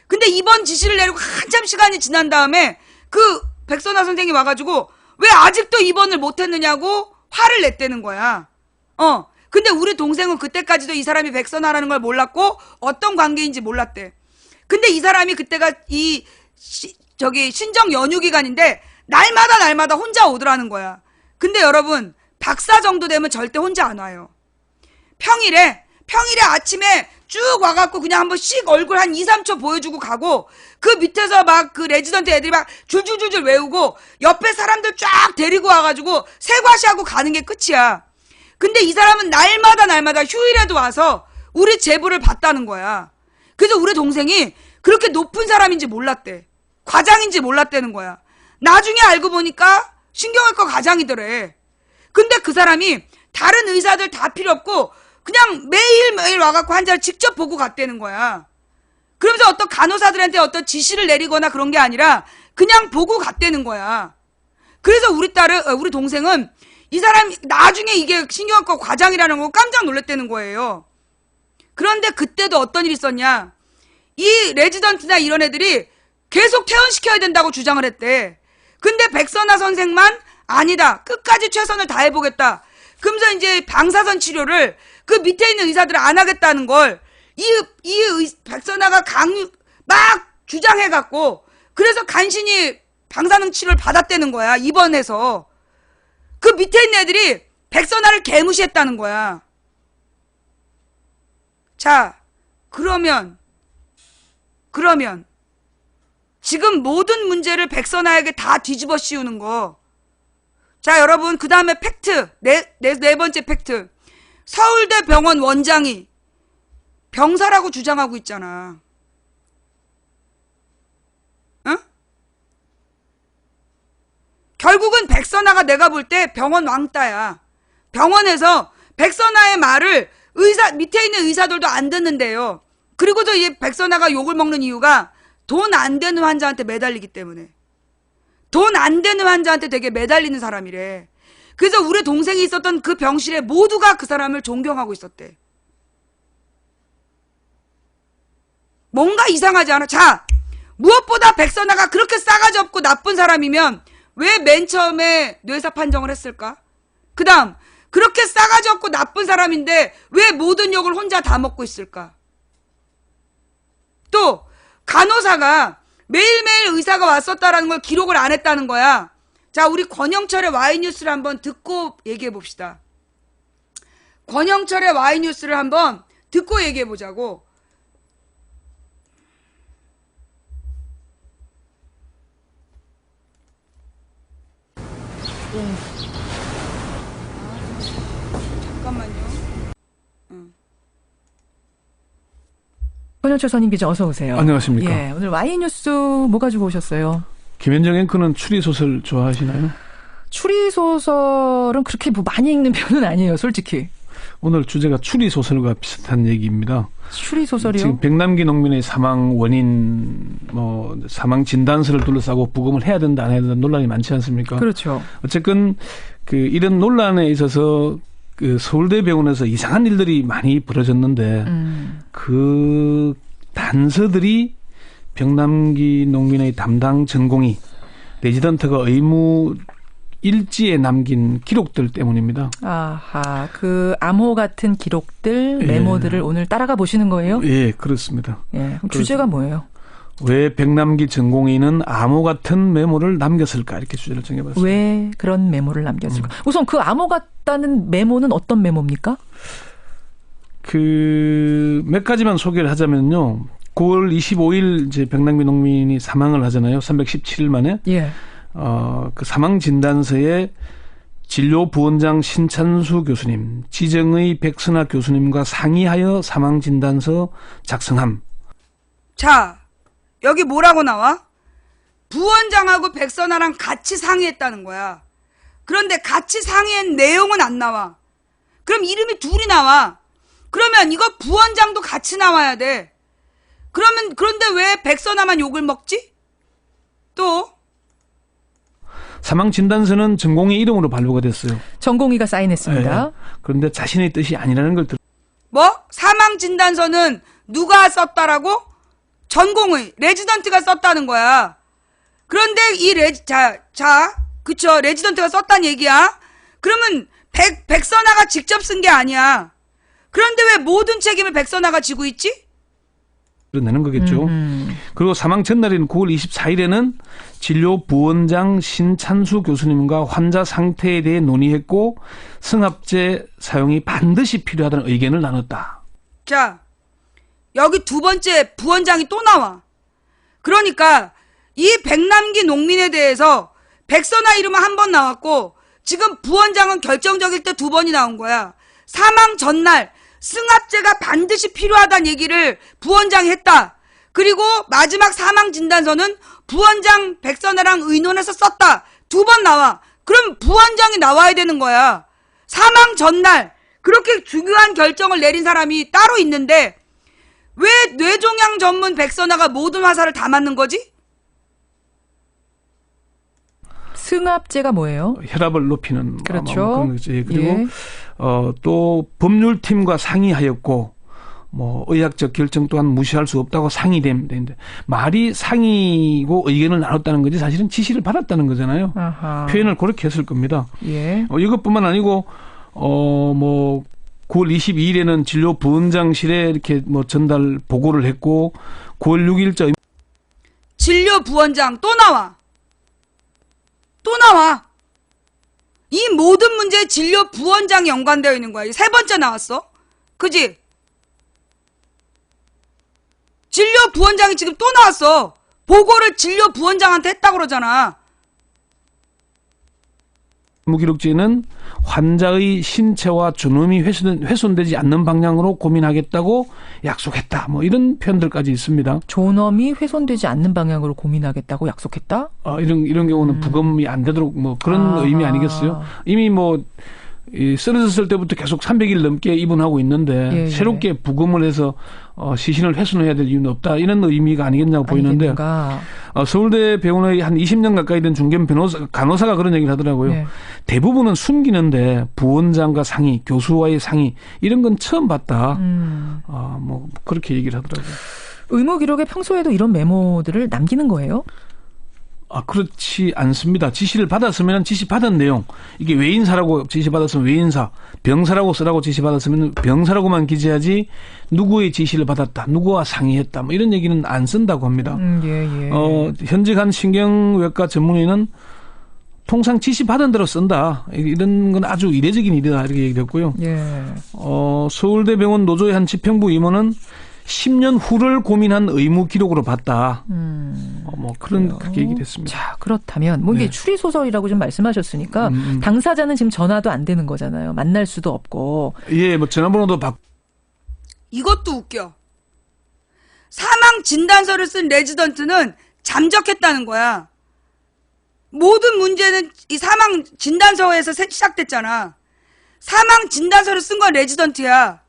근데 입원 지시를 내리고 한참 시간이 지난 다음에 그 백선아 선생이 와가지고 왜 아직도 입원을 못했느냐고 화를 냈다는 거야. 근데 우리 동생은 그때까지도 이 사람이 백선아라는 걸 몰랐고 어떤 관계인지 몰랐대. 근데 이 사람이 그때가 신정 연휴 기간인데 날마다 혼자 오더라는 거야. 근데 여러분 박사 정도 되면 절대 혼자 안 와요. 평일에 아침에 쭉 와갖고 그냥 한번 씩 얼굴 한 2, 3초 보여주고 가고 그 밑에서 막 그 레지던트 애들이 막 줄줄줄줄 외우고 옆에 사람들 쫙 데리고 와가지고 세과시하고 가는 게 끝이야. 근데 이 사람은 날마다 휴일에도 와서 우리 제부를 봤다는 거야. 그래서 우리 동생이 그렇게 높은 사람인지 몰랐대. 과장인지 몰랐다는 거야. 나중에 알고 보니까 신경외과 과장이더래. 근데 그 사람이 다른 의사들 다 필요 없고 그냥 매일매일 와갖고 환자를 직접 보고 갔다는 거야. 그러면서 어떤 간호사들한테 어떤 지시를 내리거나 그런 게 아니라 그냥 보고 갔다는 거야. 그래서 우리 동생은 이 사람이 나중에 이게 신경외과 과장이라는 거 깜짝 놀랐다는 거예요. 그런데 그때도 어떤 일이 있었냐. 이 레지던트나 이런 애들이 계속 퇴원시켜야 된다고 주장을 했대. 근데 백선아 선생만 아니다, 끝까지 최선을 다해보겠다. 그러면서 이제 방사선 치료를 그 밑에 있는 의사들은 안 하겠다는 걸 백선아가 막 주장해갖고 그래서 간신히 방사능 치료를 받았다는 거야, 입원해서. 그 밑에 있는 애들이 백선아를 개무시했다는 거야. 자, 그러면 지금 모든 문제를 백선아에게 다 뒤집어 씌우는 거. 자, 여러분, 그 다음에 팩트. 네 번째 팩트. 서울대 병원 원장이 병사라고 주장하고 있잖아. 응? 결국은 백선아가 내가 볼 때 병원 왕따야. 병원에서 백선아의 말을 밑에 있는 의사들도 안 듣는데요. 그리고도 이 백선아가 욕을 먹는 이유가 돈 안 되는 환자한테 매달리기 때문에. 돈 안 되는 환자한테 되게 매달리는 사람이래. 그래서 우리 동생이 있었던 그 병실에 모두가 그 사람을 존경하고 있었대. 뭔가 이상하지 않아? 자, 무엇보다 백선아가 그렇게 싸가지 없고 나쁜 사람이면 왜 맨 처음에 뇌사 판정을 했을까? 그 다음 그렇게 싸가지 없고 나쁜 사람인데 왜 모든 욕을 혼자 다 먹고 있을까? 또 간호사가 매일매일 의사가 왔었다라는 걸 기록을 안 했다는 거야. 자, 우리 권영철의 Y뉴스를 한번 듣고 얘기해 봅시다. 권영철의 Y뉴스를 한번 듣고 얘기해 보자고. 잠깐만요. 권영철 선임 기자 어서 오세요. 안녕하십니까. 예, 오늘 Y뉴스 뭐 가지고 오셨어요? 김현정 앵커는 추리소설 좋아하시나요? 추리소설은 그렇게 뭐 많이 읽는 편은 아니에요, 솔직히. 오늘 주제가 추리소설과 비슷한 얘기입니다. 추리소설이요? 지금 백남기 농민의 사망 원인, 사망 진단서를 둘러싸고 부검을 해야 된다, 안 해야 된다 논란이 많지 않습니까? 그렇죠. 어쨌든 이런 논란에 있어서 서울대병원에서 이상한 일들이 많이 벌어졌는데 그 단서들이 백남기 농민의 담당 전공의 레지던트가 의무 일지에 남긴 기록들 때문입니다. 아하, 그 암호 같은 기록들, 메모들을 오늘 따라가 보시는 거예요? 예, 그렇습니다. 예, 그럼 주제가 뭐예요? 왜 백남기 전공의는 암호 같은 메모를 남겼을까 이렇게 주제를 정해봤습니다. 왜 그런 메모를 남겼을까? 우선 그 암호 같다는 메모는 어떤 메모입니까? 몇 가지만 소개를 하자면요. 9월 25일 이제 백남기 농민이 사망을 하잖아요. 317일 만에. 예. 그 사망 진단서에 진료부원장 신찬수 교수님, 지정의 백선아 교수님과 상의하여 사망 진단서 작성함. 자, 여기 뭐라고 나와? 부원장하고 백선아랑 같이 상의했다는 거야. 그런데 같이 상의한 내용은 안 나와. 그럼 이름이 둘이 나와. 그러면 이거 부원장도 같이 나와야 돼. 그런데 왜 백선아만 욕을 먹지? 또 사망 진단서는 전공의 이름으로 발부가 됐어요. 전공의가 사인했습니다. 네. 그런데 자신의 뜻이 아니라는 걸 뭐? 사망 진단서는 누가 썼다라고? 전공의 레지던트가 썼다는 거야. 그런데 그쵸, 레지던트가 썼다는 얘기야. 그러면 백선아가 직접 쓴 게 아니야. 그런데 왜 모든 책임을 백선아가 지고 있지? 내는 거겠죠. 그리고 사망 전날인 9월 24일에는 진료부원장 신찬수 교수님과 환자 상태에 대해 논의했고 승합제 사용이 반드시 필요하다는 의견을 나눴다. 자, 여기 두 번째 부원장이 또 나와. 그러니까 이 백남기 농민에 대해서 백선아 이름은 한 번 나왔고 지금 부원장은 결정적일 때 두 번이 나온 거야. 사망 전날 승합제가 반드시 필요하다는 얘기를 부원장이 했다. 그리고 마지막 사망 진단서는 부원장 백선아랑 의논해서 썼다. 두 번 나와. 그럼 부원장이 나와야 되는 거야. 사망 전날 그렇게 중요한 결정을 내린 사람이 따로 있는데 왜 뇌종양 전문 백선아가 모든 화살을 다 맞는 거지? 승합제가 뭐예요? 혈압을 높이는 그렇죠. 그런 거지. 그리고 예. 또 법률팀과 상의하였고 의학적 결정 또한 무시할 수 없다고 상의되는데 말이 상의고 의견을 나눴다는 거지 사실은 지시를 받았다는 거잖아요. 아하. 표현을 그렇게 했을 겁니다. 예. 이것뿐만 아니고 9월 22일에는 진료부원장실에 이렇게 전달 보고를 했고 9월 6일자 진료부원장 또 나와. 이 모든 문제에 진료부원장이 연관되어 있는 거야. 세 번째 나왔어. 그지? 진료부원장이 지금 또 나왔어. 보고를 진료부원장한테 했다고 그러잖아. 무기록지에는 환자의 신체와 존엄이 훼손되지 않는 방향으로 고민하겠다고 약속했다. 이런 표현들까지 있습니다. 존엄이 훼손되지 않는 방향으로 고민하겠다고 약속했다? 이런 경우는 부검이 안 되도록 그런 의미 아니겠어요? 이미 쓰러졌을 때부터 계속 300일 넘게 입원하고 있는데 새롭게 부검을 해서 시신을 훼손해야 될 이유는 없다. 이런 의미가 아니겠냐고 보이는데 서울대 병원의 한 20년 가까이 된 중견 간호사가 그런 얘기를 하더라고요. 네. 대부분은 숨기는데 부원장과 상의, 교수와의 상의 이런 건 처음 봤다. 그렇게 얘기를 하더라고요. 의무 기록에 평소에도 이런 메모들을 남기는 거예요? 그렇지 않습니다. 지시를 받았으면 지시 받은 내용, 이게 외인사라고 지시 받았으면 외인사, 병사라고 쓰라고 지시 받았으면 병사라고만 기재하지 누구의 지시를 받았다, 누구와 상의했다, 뭐 이런 얘기는 안 쓴다고 합니다. 예. 현직 한 신경외과 전문의는 통상 지시 받은 대로 쓴다, 이런 건 아주 이례적인 일이다, 이렇게 얘기했고요. 예. 서울대병원 노조의 한 집행부 임원은 10년 후를 고민한 의무 기록으로 봤다. 그렇게 얘기를 했습니다. 자, 그렇다면 뭐 이게 추리 소설이라고 좀 말씀하셨으니까 당사자는 지금 전화도 안 되는 거잖아요. 만날 수도 없고. 예, 뭐 전화번호도 이것도 웃겨. 사망 진단서를 쓴 레지던트는 잠적했다는 거야. 모든 문제는 이 사망 진단서에서 시작됐잖아. 사망 진단서를 쓴 건 레지던트야.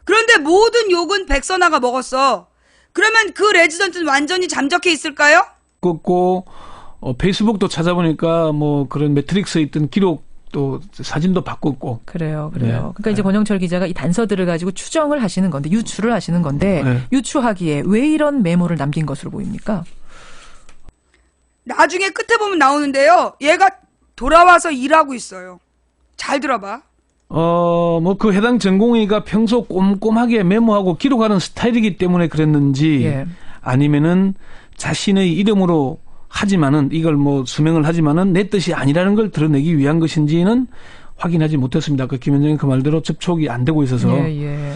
그런데 모든 욕은 백선아가 먹었어. 그러면 그 레지던트는 완전히 잠적해 있을까요? 고 페이스북도 찾아보니까 뭐 그런 매트릭스에 있던 기록도 사진도 바꿨고. 그래요. 네. 그러니까 이제 권영철 기자가 이 단서들을 가지고 추정을 하시는 건데, 유추를 하시는 건데, 네. 유추하기에 왜 이런 메모를 남긴 것으로 보입니까? 나중에 끝에 보면 나오는데요. 얘가 돌아와서 일하고 있어요. 잘 들어봐. 뭐 그 해당 전공의가 평소 꼼꼼하게 메모하고 기록하는 스타일이기 때문에 그랬는지, 예. 아니면은 자신의 이름으로 하지만은, 이걸 뭐 수명을 하지만은 내 뜻이 아니라는 걸 드러내기 위한 것인지는 확인하지 못했습니다. 그 김현정이 그 말대로 접촉이 안 되고 있어서. 예.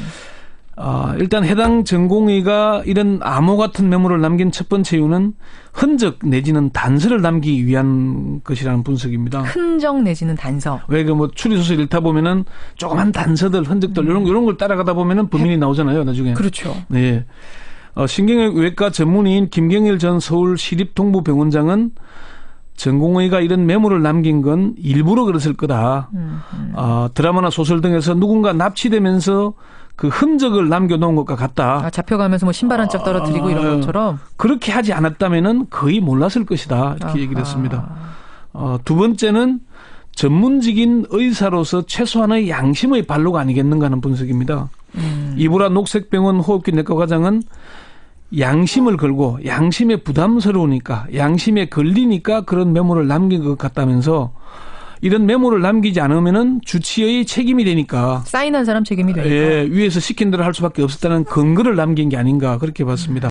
일단 해당 전공의가 이런 암호 같은 메모를 남긴 첫 번째 이유는 흔적 내지는 단서를 남기기 위한 것이라는 분석입니다. 흔적 내지는 단서. 왜 그 뭐 추리소설 읽다 보면은 조그만 단서들, 흔적들 이런 걸 따라가다 보면은 범인이 나오잖아요, 나중에. 그렇죠. 네. 신경외과 전문의인 김경일 전 서울시립동부병원장은 전공의가 이런 메모를 남긴 건 일부러 그랬을 거다. 드라마나 소설 등에서 누군가 납치되면서 그 흔적을 남겨놓은 것과 같다. 잡혀가면서 뭐 신발 한 짝 떨어뜨리고 이런 것처럼. 그렇게 하지 않았다면은 거의 몰랐을 것이다, 이렇게 얘기를 했습니다. 두 번째는 전문직인 의사로서 최소한의 양심의 발로가 아니겠는가 하는 분석입니다. 이보라 녹색병원 호흡기 내과 과장은 양심을 걸고 양심에 부담스러우니까, 양심에 걸리니까 그런 메모를 남긴 것 같다면서, 이런 메모를 남기지 않으면은 주치의의 책임이 되니까, 사인한 사람 책임이 되니까. 예, 위에서 시킨 대로 할 수밖에 없었다는 근거를 남긴 게 아닌가, 그렇게 봤습니다.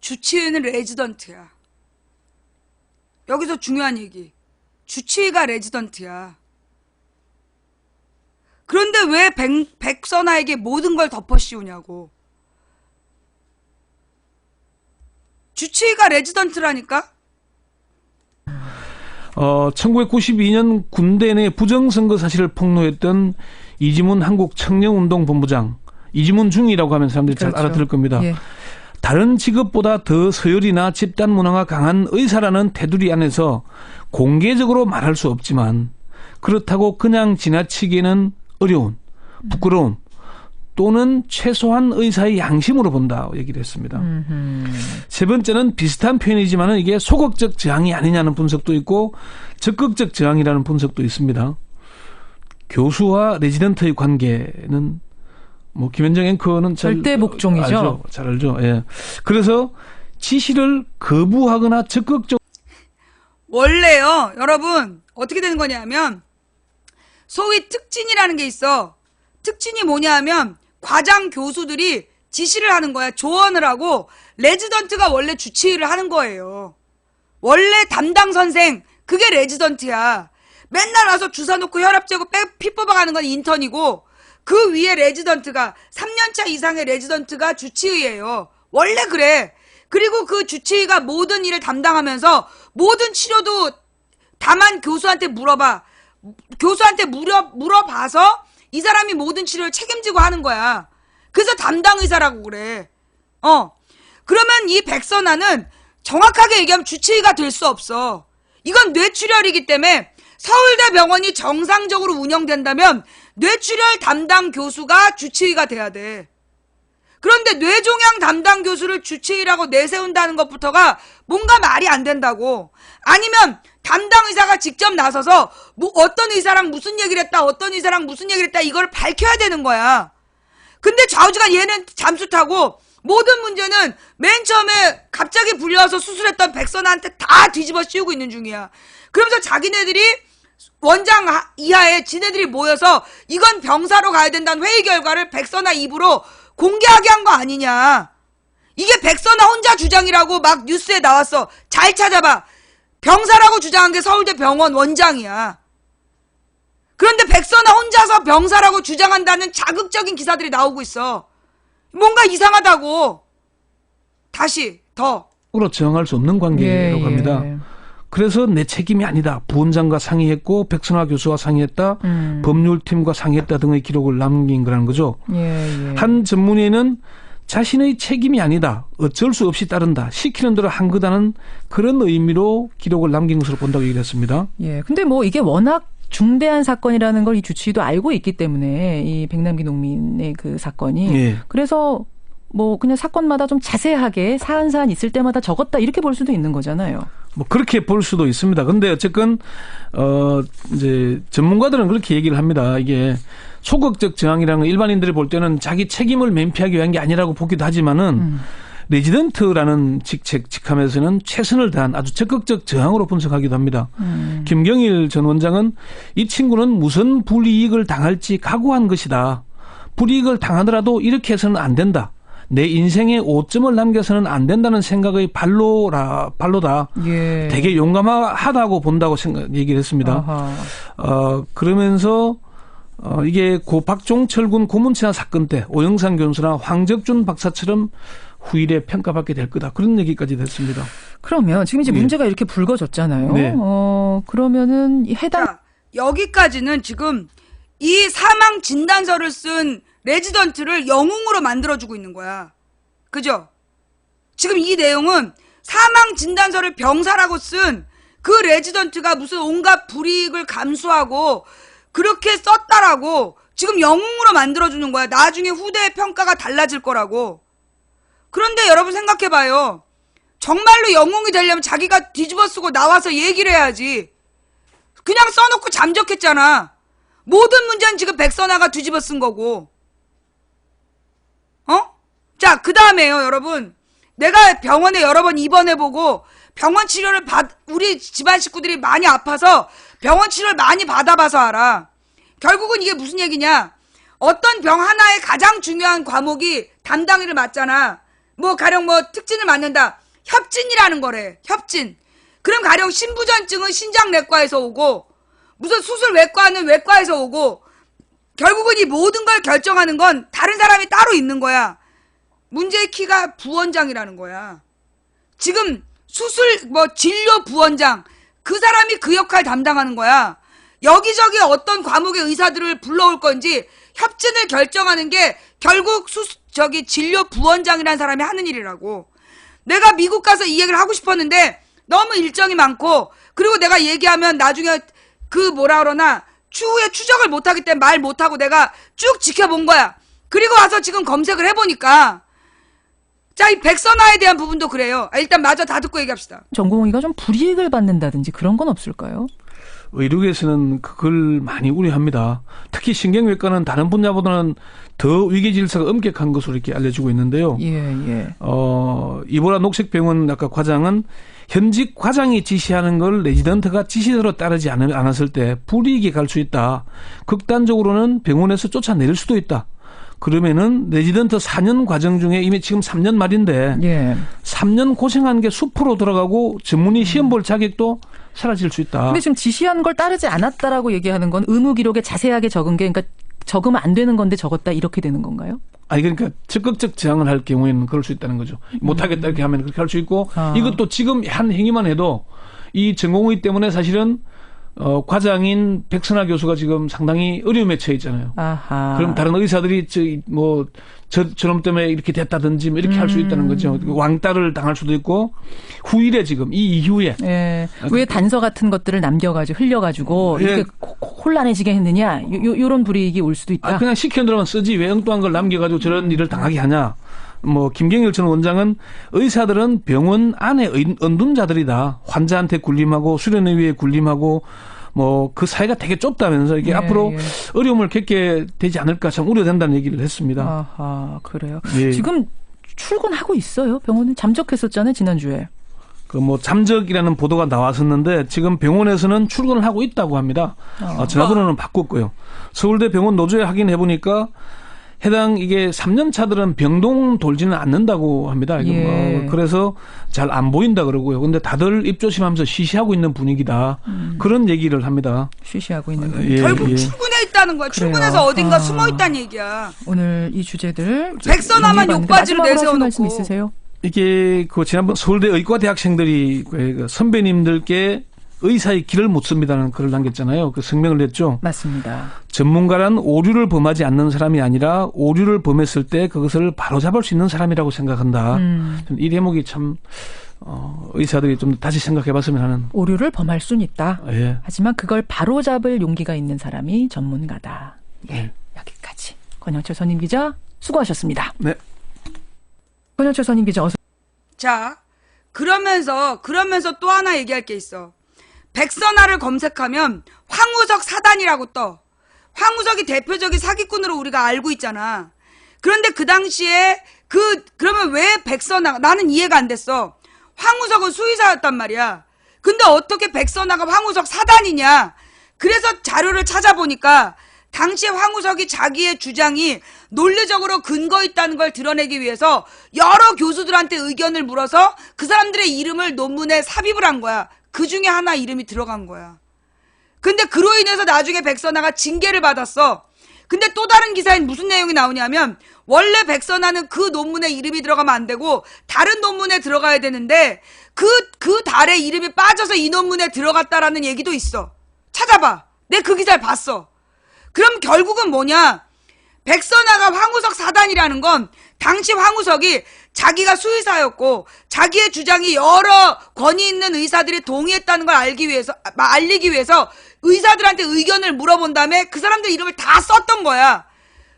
주치의는 레지던트야. 여기서 중요한 얘기. 주치의가 레지던트야. 그런데 왜 백선아에게 모든 걸 덮어 씌우냐고. 주치의가 레지던트라니까? 1992년 군대 내 부정선거 사실을 폭로했던 이지문 한국청년운동본부장, 이지문 중이라고 하면 사람들이 그렇죠. 잘 알아들을 겁니다. 예. 다른 직업보다 더 서열이나 집단 문화가 강한 의사라는 테두리 안에서 공개적으로 말할 수 없지만, 그렇다고 그냥 지나치기에는 어려운, 부끄러운, 또는 최소한 의사의 양심으로 본다 얘기를 했습니다. 세 번째는 비슷한 표현이지만 이게 소극적 저항이 아니냐는 분석도 있고 적극적 저항이라는 분석도 있습니다. 교수와 레지던트의 관계는 뭐 김현정 앵커는 절대 복종이죠. 잘 알죠. 예. 그래서 지시를 거부하거나 적극적. 원래요, 여러분 어떻게 되는 거냐면 소위 특진이라는 게 있어. 특진이 뭐냐 하면 과장 교수들이 지시를 하는 거야. 조언을 하고, 레지던트가 원래 주치의를 하는 거예요. 원래 담당 선생, 그게 레지던트야. 맨날 와서 주사 놓고 혈압 재고 피 뽑아가는 건 인턴이고, 그 위에 레지던트가 3년차 이상의 레지던트가 주치의예요. 원래 그래. 그리고 그 주치의가 모든 일을 담당하면서 모든 치료도 다만 교수한테 물어봐. 교수한테 물어봐서 이 사람이 모든 치료를 책임지고 하는 거야. 그래서 담당 의사라고 그래. 그러면 이 백선아는 정확하게 얘기하면 주치의가 될 수 없어. 이건 뇌출혈이기 때문에 서울대 병원이 정상적으로 운영된다면 뇌출혈 담당 교수가 주치의가 돼야 돼. 그런데 뇌종양 담당 교수를 주치의라고 내세운다는 것부터가 뭔가 말이 안 된다고. 아니면 담당 의사가 직접 나서서 뭐 어떤 의사랑 무슨 얘기를 했다, 어떤 의사랑 무슨 얘기를 했다, 이걸 밝혀야 되는 거야. 근데 좌우지간 얘는 잠수 타고 모든 문제는 맨 처음에 갑자기 불려와서 수술했던 백선아한테 다 뒤집어 씌우고 있는 중이야. 그러면서 자기네들이 원장 이하에 지네들이 모여서 이건 병사로 가야 된다는 회의 결과를 백선아 입으로 공개하게 한 거 아니냐. 이게 백선아 혼자 주장이라고 막 뉴스에 나왔어. 잘 찾아봐. 병사라고 주장한 게 서울대 병원 원장이야. 그런데 백선아 혼자서 병사라고 주장한다는 자극적인 기사들이 나오고 있어. 뭔가 이상하다고. 다시 더. 으로 정할 수 없는 관계라고 합니다. 그래서 내 책임이 아니다. 부원장과 상의했고 백선화 교수와 상의했다. 법률팀과 상의했다 등의 기록을 남긴 거라는 거죠. 한 전문의는 자신의 책임이 아니다. 어쩔 수 없이 따른다. 시키는 대로 한 거다는 그런 의미로 기록을 남긴 것으로 본다고 얘기를 했습니다. 근데 뭐 이게 워낙 중대한 사건이라는 걸 이 주치의도 알고 있기 때문에 이 백남기 농민의 그 사건이 그래서 뭐 그냥 사건마다 좀 자세하게 사안 있을 때마다 적었다 이렇게 볼 수도 있는 거잖아요. 뭐 그렇게 볼 수도 있습니다. 근데 어쨌건 이제 전문가들은 그렇게 얘기를 합니다. 이게 소극적 저항이라는 건 일반인들이 볼 때는 자기 책임을 면피하기 위한 게 아니라고 보기도 하지만은 레지던트라는 직함에서는 최선을 다한 아주 적극적 저항으로 분석하기도 합니다. 김경일 전 원장은 이 친구는 무슨 불이익을 당할지 각오한 것이다. 불이익을 당하더라도 이렇게 해서는 안 된다. 내 인생에 오점을 남겨서는 안 된다는 생각의 발로다. 되게 용감하다고 본다고 얘기를 했습니다. 그러면서 이게 고 박종철 군 고문치사 사건 때 오영상 교수나 황적준 박사처럼 후일에 평가받게 될 거다. 그런 얘기까지 됐습니다. 그러면 지금 이제 문제가 이렇게 불거졌잖아요. 그러면은 해당 자, 여기까지는 지금 이 사망 진단서를 쓴 레지던트를 영웅으로 만들어주고 있는 거야. 그죠? 지금 이 내용은 사망 진단서를 병사라고 쓴 그 레지던트가 무슨 온갖 불이익을 감수하고 그렇게 썼다라고 지금 영웅으로 만들어주는 거야. 나중에 후대의 평가가 달라질 거라고. 그런데 여러분 생각해봐요. 정말로 영웅이 되려면 자기가 뒤집어 쓰고 나와서 얘기를 해야지. 그냥 써놓고 잠적했잖아. 모든 문제는 지금 백선아가 뒤집어 쓴 거고. 자, 그 다음에요, 여러분. 내가 병원에 여러 번 입원해보고 병원 치료를 우리 집안 식구들이 많이 아파서 병원 치료를 많이 받아봐서 알아. 결국은 이게 무슨 얘기냐. 어떤 병 하나의 가장 중요한 과목이 담당이를 맡잖아. 뭐 가령 뭐 특진을 맡는다. 협진이라는 거래. 협진. 그럼 가령 신부전증은 신장내과에서 오고 무슨 수술 외과는 외과에서 오고 결국은 이 모든 걸 결정하는 건 다른 사람이 따로 있는 거야. 문제의 키가 부원장이라는 거야. 지금 수술 진료 부원장 그 사람이 그 역할 담당하는 거야. 여기저기 어떤 과목의 의사들을 불러올 건지 협진을 결정하는 게 결국 진료 부원장이라는 사람이 하는 일이라고. 내가 미국 가서 이 얘기를 하고 싶었는데 너무 일정이 많고 그리고 내가 얘기하면 나중에 추후에 추적을 못하기 때문에 말 못하고 내가 쭉 지켜본 거야. 그리고 와서 지금 검색을 해보니까 자, 이 백선아에 대한 부분도 그래요. 일단 마저 다 듣고 얘기합시다. 전공의가 좀 불이익을 받는다든지 그런 건 없을까요? 의료계에서는 그걸 많이 우려합니다. 특히 신경외과는 다른 분야보다는 더 위계 질서가 엄격한 것으로 이렇게 알려지고 있는데요. 이보라 녹색병원 아까 과장은 현직 과장이 지시하는 걸 레지던트가 지시대로 따르지 않았을 때 불이익이 갈 수 있다. 극단적으로는 병원에서 쫓아내릴 수도 있다. 그러면은 레지던트 4년 과정 중에 이미 지금 3년 말인데 3년 고생한 게 수포로 들어가고 전문의 시험 볼 자격도 사라질 수 있다. 근데 지금 지시한 걸 따르지 않았다라고 얘기하는 건 의무 기록에 자세하게 적은 게 그러니까 적으면 안 되는 건데 적었다 이렇게 되는 건가요? 아니 그러니까 적극적 저항을 할 경우에는 그럴 수 있다는 거죠. 못하겠다 이렇게 하면 그렇게 할 수 있고 이것도 지금 한 행위만 해도 이 전공의 때문에 사실은 과장인 백선아 교수가 지금 상당히 어려움에 처해 있잖아요. 그럼 다른 의사들이 저놈 때문에 이렇게 됐다든지 이렇게 할 수 있다는 거죠. 왕따를 당할 수도 있고 후일에 지금 이 이후에 왜 단서 같은 것들을 남겨가지고 흘려가지고 이렇게 혼란해지게 했느냐 이런 불이익이 올 수도 있다. 그냥 시켜놓으면 쓰지 왜 엉뚱한 걸 남겨가지고 저런 일을 당하게 하냐. 김경일 전 원장은 의사들은 병원 안에 은둔자들이다. 환자한테 군림하고 수련의위에 군림하고 뭐 그 사이가 되게 좁다면서 이게 예, 앞으로 예. 어려움을 겪게 되지 않을까 참 우려된다는 얘기를 했습니다. 아하, 그래요. 예. 지금 출근하고 있어요. 병원은 잠적했었잖아요, 지난주에. 그 뭐 잠적이라는 보도가 나왔었는데 지금 병원에서는 출근을 하고 있다고 합니다. 전화번호는 바꿨고요. 서울대 병원 노조에 확인해 보니까 해당 이게 3년 차들은 병동 돌지는 않는다고 합니다. 이거 예. 그래서 잘 안 보인다 그러고요. 근데 다들 입조심하면서 쉬쉬하고 있는 분위기다. 그런 얘기를 합니다. 쉬쉬하고 있는 분. 예, 결국 예. 출근해 있다는 거야. 그래요. 출근해서 어딘가 아. 숨어 있다는 얘기야. 오늘 이 주제들 백선아만 정리해봤는데 욕바지를 마지막으로 하실 내세워놓고. 말씀 있으세요? 이게 그 지난번 서울대 의과 대학생들이 그 선배님들께 의사의 길을 묻습니다는 글을 남겼잖아요. 그 성명을 냈죠. 맞습니다. 전문가란 오류를 범하지 않는 사람이 아니라 오류를 범했을 때 그것을 바로잡을 수 있는 사람이라고 생각한다. 이 대목이 참 의사들이 좀 다시 생각해봤으면 하는. 오류를 범할 수는 있다. 예. 하지만 그걸 바로잡을 용기가 있는 사람이 전문가다. 예, 네. 여기까지. 권영철 선임 기자 수고하셨습니다. 네. 권영철 선임 기자 어서. 자, 그러면서 또 하나 얘기할 게 있어. 백선아를 검색하면 황우석 사단이라고 떠. 황우석이 대표적인 사기꾼으로 우리가 알고 있잖아. 그런데 그 당시에 그러면 왜 백선아가, 나는 이해가 안 됐어. 황우석은 수의사였단 말이야. 근데 어떻게 백선아가 황우석 사단이냐. 그래서 자료를 찾아보니까 당시에 황우석이 자기의 주장이 논리적으로 근거 있다는 걸 드러내기 위해서 여러 교수들한테 의견을 물어서 그 사람들의 이름을 논문에 삽입을 한 거야. 그 중에 하나 이름이 들어간 거야. 근데 그로 인해서 나중에 백선아가 징계를 받았어. 근데 또 다른 기사엔 무슨 내용이 나오냐면 원래 백선아는 그 논문에 이름이 들어가면 안 되고 다른 논문에 들어가야 되는데 그 달에 이름이 빠져서 이 논문에 들어갔다라는 얘기도 있어. 찾아봐. 내 그 기사를 봤어. 그럼 결국은 뭐냐? 백선아가 황우석 사단이라는 건 당시 황우석이 자기가 수의사였고 자기의 주장이 여러 권위 있는 의사들이 동의했다는 걸 알리기 위해서 의사들한테 의견을 물어본 다음에 그 사람들 이름을 다 썼던 거야.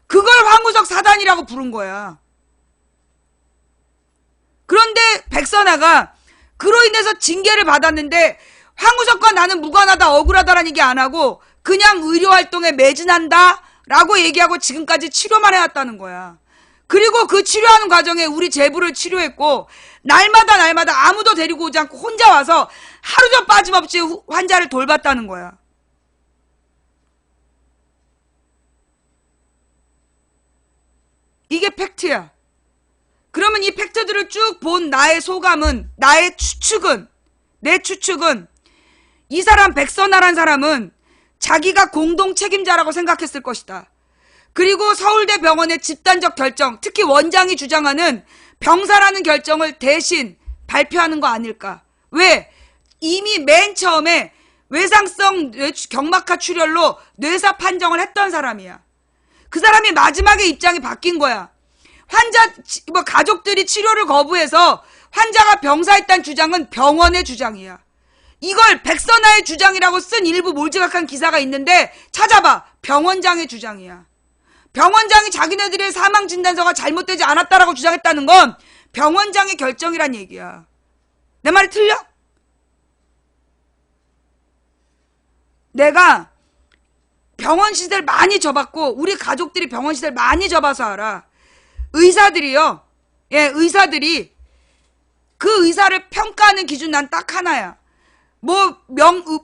그걸 황우석 사단이라고 부른 거야. 그런데 백선아가 그로 인해서 징계를 받았는데 황우석과 나는 무관하다, 억울하다라는 얘기 안 하고 그냥 의료활동에 매진한다 라고 얘기하고 지금까지 치료만 해왔다는 거야. 그리고 그 치료하는 과정에 우리 제부를 치료했고 날마다 아무도 데리고 오지 않고 혼자 와서 하루도 빠짐없이 환자를 돌봤다는 거야. 이게 팩트야. 그러면 이 팩트들을 쭉 본 나의 소감은, 나의 추측은, 내 추측은 이 사람 백선아란 사람은 자기가 공동 책임자라고 생각했을 것이다. 그리고 서울대 병원의 집단적 결정, 특히 원장이 주장하는 병사라는 결정을 대신 발표하는 거 아닐까. 왜? 이미 맨 처음에 외상성 경막하 출혈로 뇌사 판정을 했던 사람이야. 그 사람이 마지막에 입장이 바뀐 거야. 가족들이 치료를 거부해서 환자가 병사했다는 주장은 병원의 주장이야. 이걸 백선아의 주장이라고 쓴 일부 몰지각한 기사가 있는데 찾아봐. 병원장의 주장이야. 병원장이 자기네들의 사망 진단서가 잘못되지 않았다라고 주장했다는 건 병원장의 결정이란 얘기야. 내 말이 틀려? 내가 병원 시설 많이 져봤고 우리 가족들이 병원 시설 많이 져봐서 알아. 의사들이요. 예, 의사들이 그 의사를 평가하는 기준 난 딱 하나야. 뭐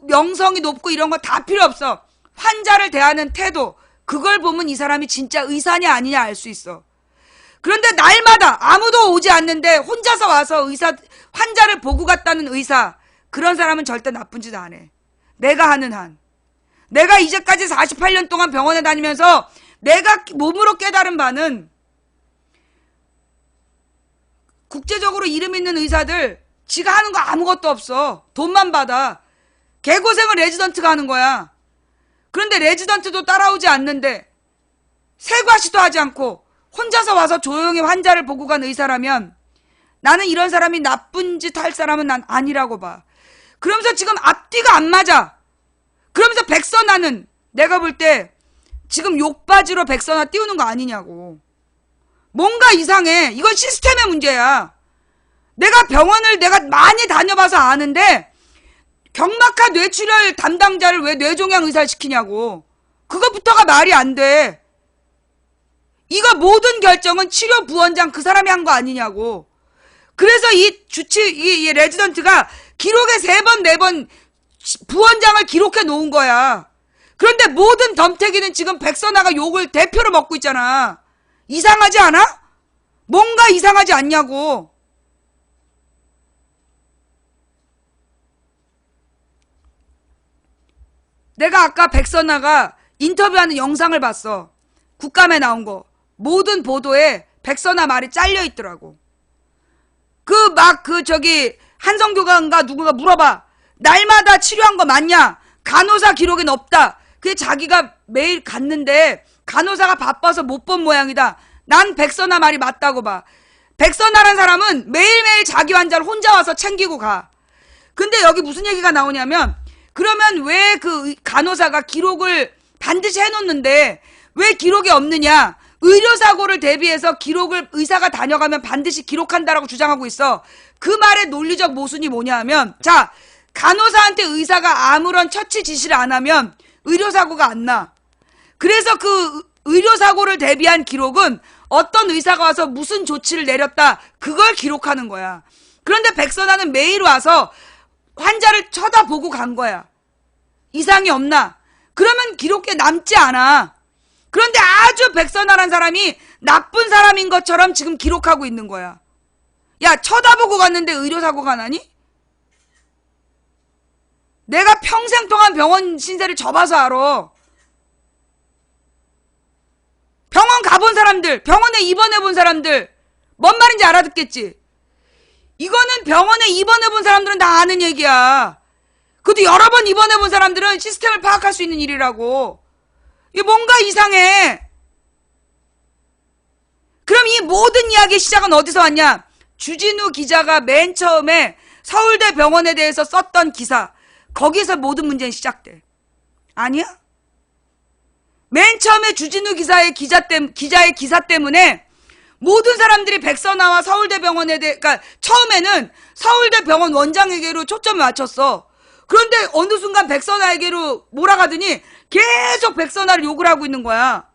명성이 높고 이런 거 다 필요 없어. 환자를 대하는 태도, 그걸 보면 이 사람이 진짜 의사냐 아니냐 알 수 있어. 그런데 날마다 아무도 오지 않는데 혼자서 와서 환자를 보고 갔다는 의사, 그런 사람은 절대 나쁜 짓 안 해. 내가 하는 한. 내가 이제까지 48년 동안 병원에 다니면서 내가 몸으로 깨달은 바는 국제적으로 이름 있는 의사들 지가 하는 거 아무것도 없어. 돈만 받아. 개고생을 레지던트가 하는 거야. 그런데 레지던트도 따라오지 않는데 세과시도 하지 않고 혼자서 와서 조용히 환자를 보고 간 의사라면 나는 이런 사람이 나쁜 짓 할 사람은 난 아니라고 봐. 그러면서 지금 앞뒤가 안 맞아. 그러면서 백선아는 내가 볼 때 지금 욕바지로 백선아 띄우는 거 아니냐고. 뭔가 이상해. 이건 시스템의 문제야. 내가 병원을 내가 많이 다녀봐서 아는데 경막하 뇌출혈 담당자를 왜 뇌종양 의사를 시키냐고. 그것부터가 말이 안 돼. 이거 모든 결정은 치료 부원장 그 사람이 한 거 아니냐고. 그래서 이 레지던트가 기록에 3번, 4번 부원장을 기록해 놓은 거야. 그런데 모든 덤태기는 지금 백선아가 욕을 대표로 먹고 있잖아. 이상하지 않아? 뭔가 이상하지 않냐고. 내가 아까 백선아가 인터뷰하는 영상을 봤어. 국감에 나온 거. 모든 보도에 백선아 말이 잘려 있더라고. 한성교관가 누구가 물어봐. 날마다 치료한 거 맞냐? 간호사 기록엔 없다. 그게 자기가 매일 갔는데 간호사가 바빠서 못 본 모양이다. 난 백선아 말이 맞다고 봐. 백선아란 사람은 매일매일 자기 환자를 혼자 와서 챙기고 가. 근데 여기 무슨 얘기가 나오냐면, 그러면 왜 그 간호사가 기록을 반드시 해놓는데 왜 기록이 없느냐? 의료사고를 대비해서 기록을 의사가 다녀가면 반드시 기록한다라고 주장하고 있어. 그 말의 논리적 모순이 뭐냐 하면, 자, 간호사한테 의사가 아무런 처치 지시를 안 하면 의료사고가 안 나. 그래서 그 의료사고를 대비한 기록은 어떤 의사가 와서 무슨 조치를 내렸다, 그걸 기록하는 거야. 그런데 백선아는 매일 와서 환자를 쳐다보고 간 거야. 이상이 없나? 그러면 기록에 남지 않아. 그런데 아주 백선아란 사람이 나쁜 사람인 것처럼 지금 기록하고 있는 거야. 야, 쳐다보고 갔는데 의료사고가 나니? 내가 평생 동안 병원 신세를 져봐서 알아. 병원 가본 사람들, 병원에 입원해본 사람들, 뭔 말인지 알아듣겠지? 이거는 병원에 입원해본 사람들은 다 아는 얘기야. 그것도 여러 번 입원해본 사람들은 시스템을 파악할 수 있는 일이라고. 이게 뭔가 이상해. 그럼 이 모든 이야기의 시작은 어디서 왔냐? 주진우 기자가 맨 처음에 서울대 병원에 대해서 썼던 기사, 거기서 모든 문제는 시작돼. 아니야? 맨 처음에 주진우 기자의 기사 때문에 모든 사람들이 백선아와 서울대병원에 대해, 그러니까 처음에는 서울대병원 원장에게로 초점을 맞췄어. 그런데 어느 순간 백선아에게로 몰아가더니 계속 백선아를 욕을 하고 있는 거야.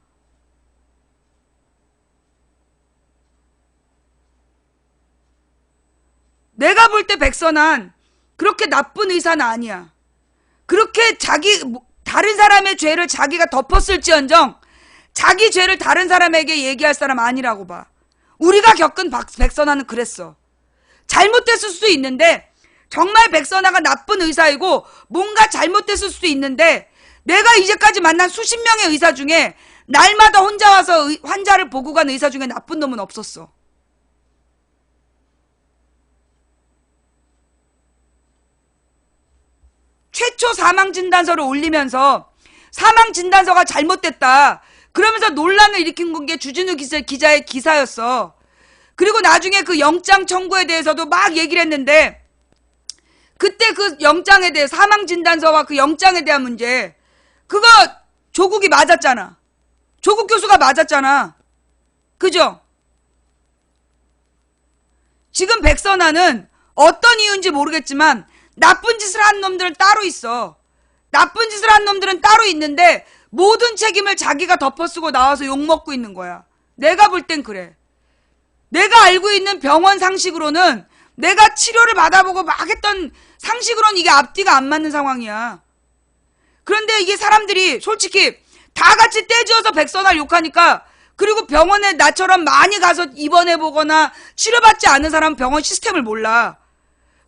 내가 볼 때 백선아는 그렇게 나쁜 의사는 아니야. 그렇게 다른 사람의 죄를 자기가 덮었을지언정 자기 죄를 다른 사람에게 얘기할 사람 아니라고 봐. 우리가 겪은 백선아는 그랬어. 잘못됐을 수도 있는데, 정말 백선아가 나쁜 의사이고 뭔가 잘못됐을 수도 있는데, 내가 이제까지 만난 수십 명의 의사 중에 날마다 혼자 와서 환자를 보고 간 의사 중에 나쁜 놈은 없었어. 최초 사망진단서를 올리면서 사망진단서가 잘못됐다, 그러면서 논란을 일으킨 게 주진우 기자의 기사였어. 그리고 나중에 그 영장 청구에 대해서도 막 얘기를 했는데, 그때 그 영장에 대해, 사망진단서와 그 영장에 대한 문제, 그거 조국이 맞았잖아. 조국 교수가 맞았잖아. 그죠? 지금 백선아는 어떤 이유인지 모르겠지만 나쁜 짓을 한 놈들은 따로 있어. 나쁜 짓을 한 놈들은 따로 있는데 모든 책임을 자기가 덮어쓰고 나와서 욕먹고 있는 거야. 내가 볼 땐 그래. 내가 알고 있는 병원 상식으로는, 내가 치료를 받아보고 막 했던 상식으로는 이게 앞뒤가 안 맞는 상황이야. 그런데 이게 사람들이 솔직히 다 같이 떼지어서 백선아를 욕하니까, 그리고 병원에 나처럼 많이 가서 입원해보거나 치료받지 않은 사람은 병원 시스템을 몰라.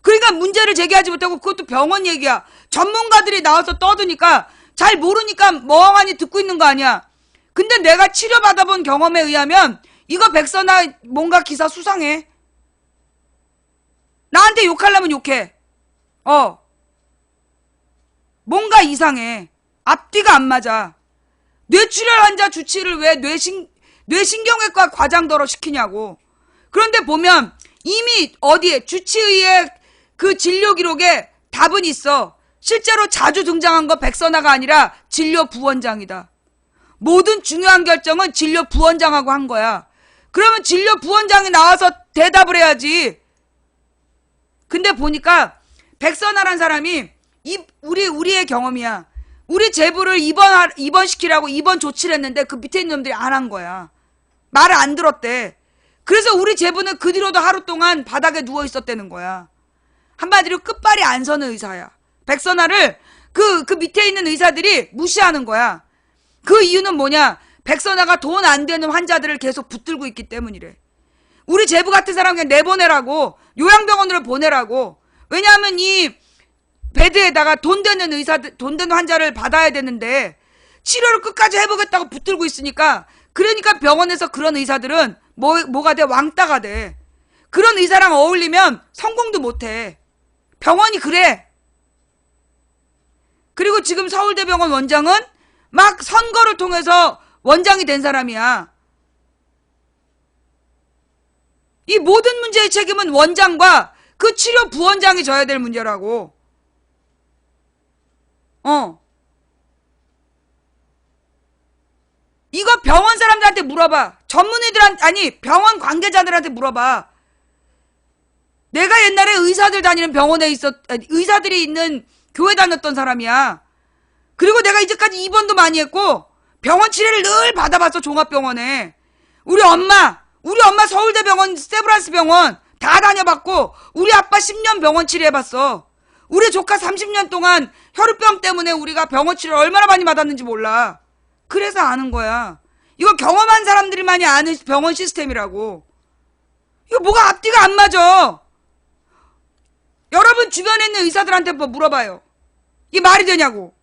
그러니까 문제를 제기하지 못하고, 그것도 병원 얘기야. 전문가들이 나와서 떠드니까 잘 모르니까 멍하니 듣고 있는 거 아니야. 근데 내가 치료받아본 경험에 의하면 이거 백선아 뭔가 기사 수상해. 나한테 욕하려면 욕해. 뭔가 이상해. 앞뒤가 안 맞아. 뇌출혈 환자 주치를 왜 뇌신경외과 과장더러 시키냐고. 그런데 보면 이미 어디에 주치의의 그 진료 기록에 답은 있어. 실제로 자주 등장한 거 백선아가 아니라 진료 부원장이다. 모든 중요한 결정은 진료 부원장하고 한 거야. 그러면 진료 부원장이 나와서 대답을 해야지. 근데 보니까 백선아란 사람이 우리의 경험이야. 우리 제부를 입원시키라고 입원 조치를 했는데 그 밑에 있는 놈들이 안 한 거야. 말을 안 들었대. 그래서 우리 제부는 그 뒤로도 하루 동안 바닥에 누워 있었다는 거야. 한마디로 끝발이 안 서는 의사야. 백선아를 그 밑에 있는 의사들이 무시하는 거야. 그 이유는 뭐냐? 백선아가 돈 안 되는 환자들을 계속 붙들고 있기 때문이래. 우리 제부 같은 사람 그냥 내보내라고, 요양병원으로 보내라고. 왜냐하면 이 베드에다가 돈 되는 의사들, 돈 되는 환자를 받아야 되는데 치료를 끝까지 해보겠다고 붙들고 있으니까, 그러니까 병원에서 그런 의사들은 뭐가 돼? 왕따가 돼. 그런 의사랑 어울리면 성공도 못해. 병원이 그래. 그리고 지금 서울대병원 원장은 막 선거를 통해서 원장이 된 사람이야. 이 모든 문제의 책임은 원장과 그 치료 부원장이 져야 될 문제라고. 이거 병원 사람들한테 물어봐. 전문의들한테, 아니 병원 관계자들한테 물어봐. 내가 옛날에 의사들 다니는 병원에 의사들이 있는 교회 다녔던 사람이야. 그리고 내가 이제까지 입원도 많이 했고 병원 치료를 늘 받아봤어. 종합병원에. 우리 엄마 서울대병원, 세브란스 병원 다 다녀봤고, 우리 아빠 10년 병원 치료해봤어. 우리 조카 30년 동안 혈우병 때문에 우리가 병원 치료를 얼마나 많이 받았는지 몰라. 그래서 아는 거야. 이거 경험한 사람들만이 아는 병원 시스템이라고. 이거 뭐가 앞뒤가 안 맞아. 여러분 주변에 있는 의사들한테 한번 물어봐요. 이게 말이 되냐고.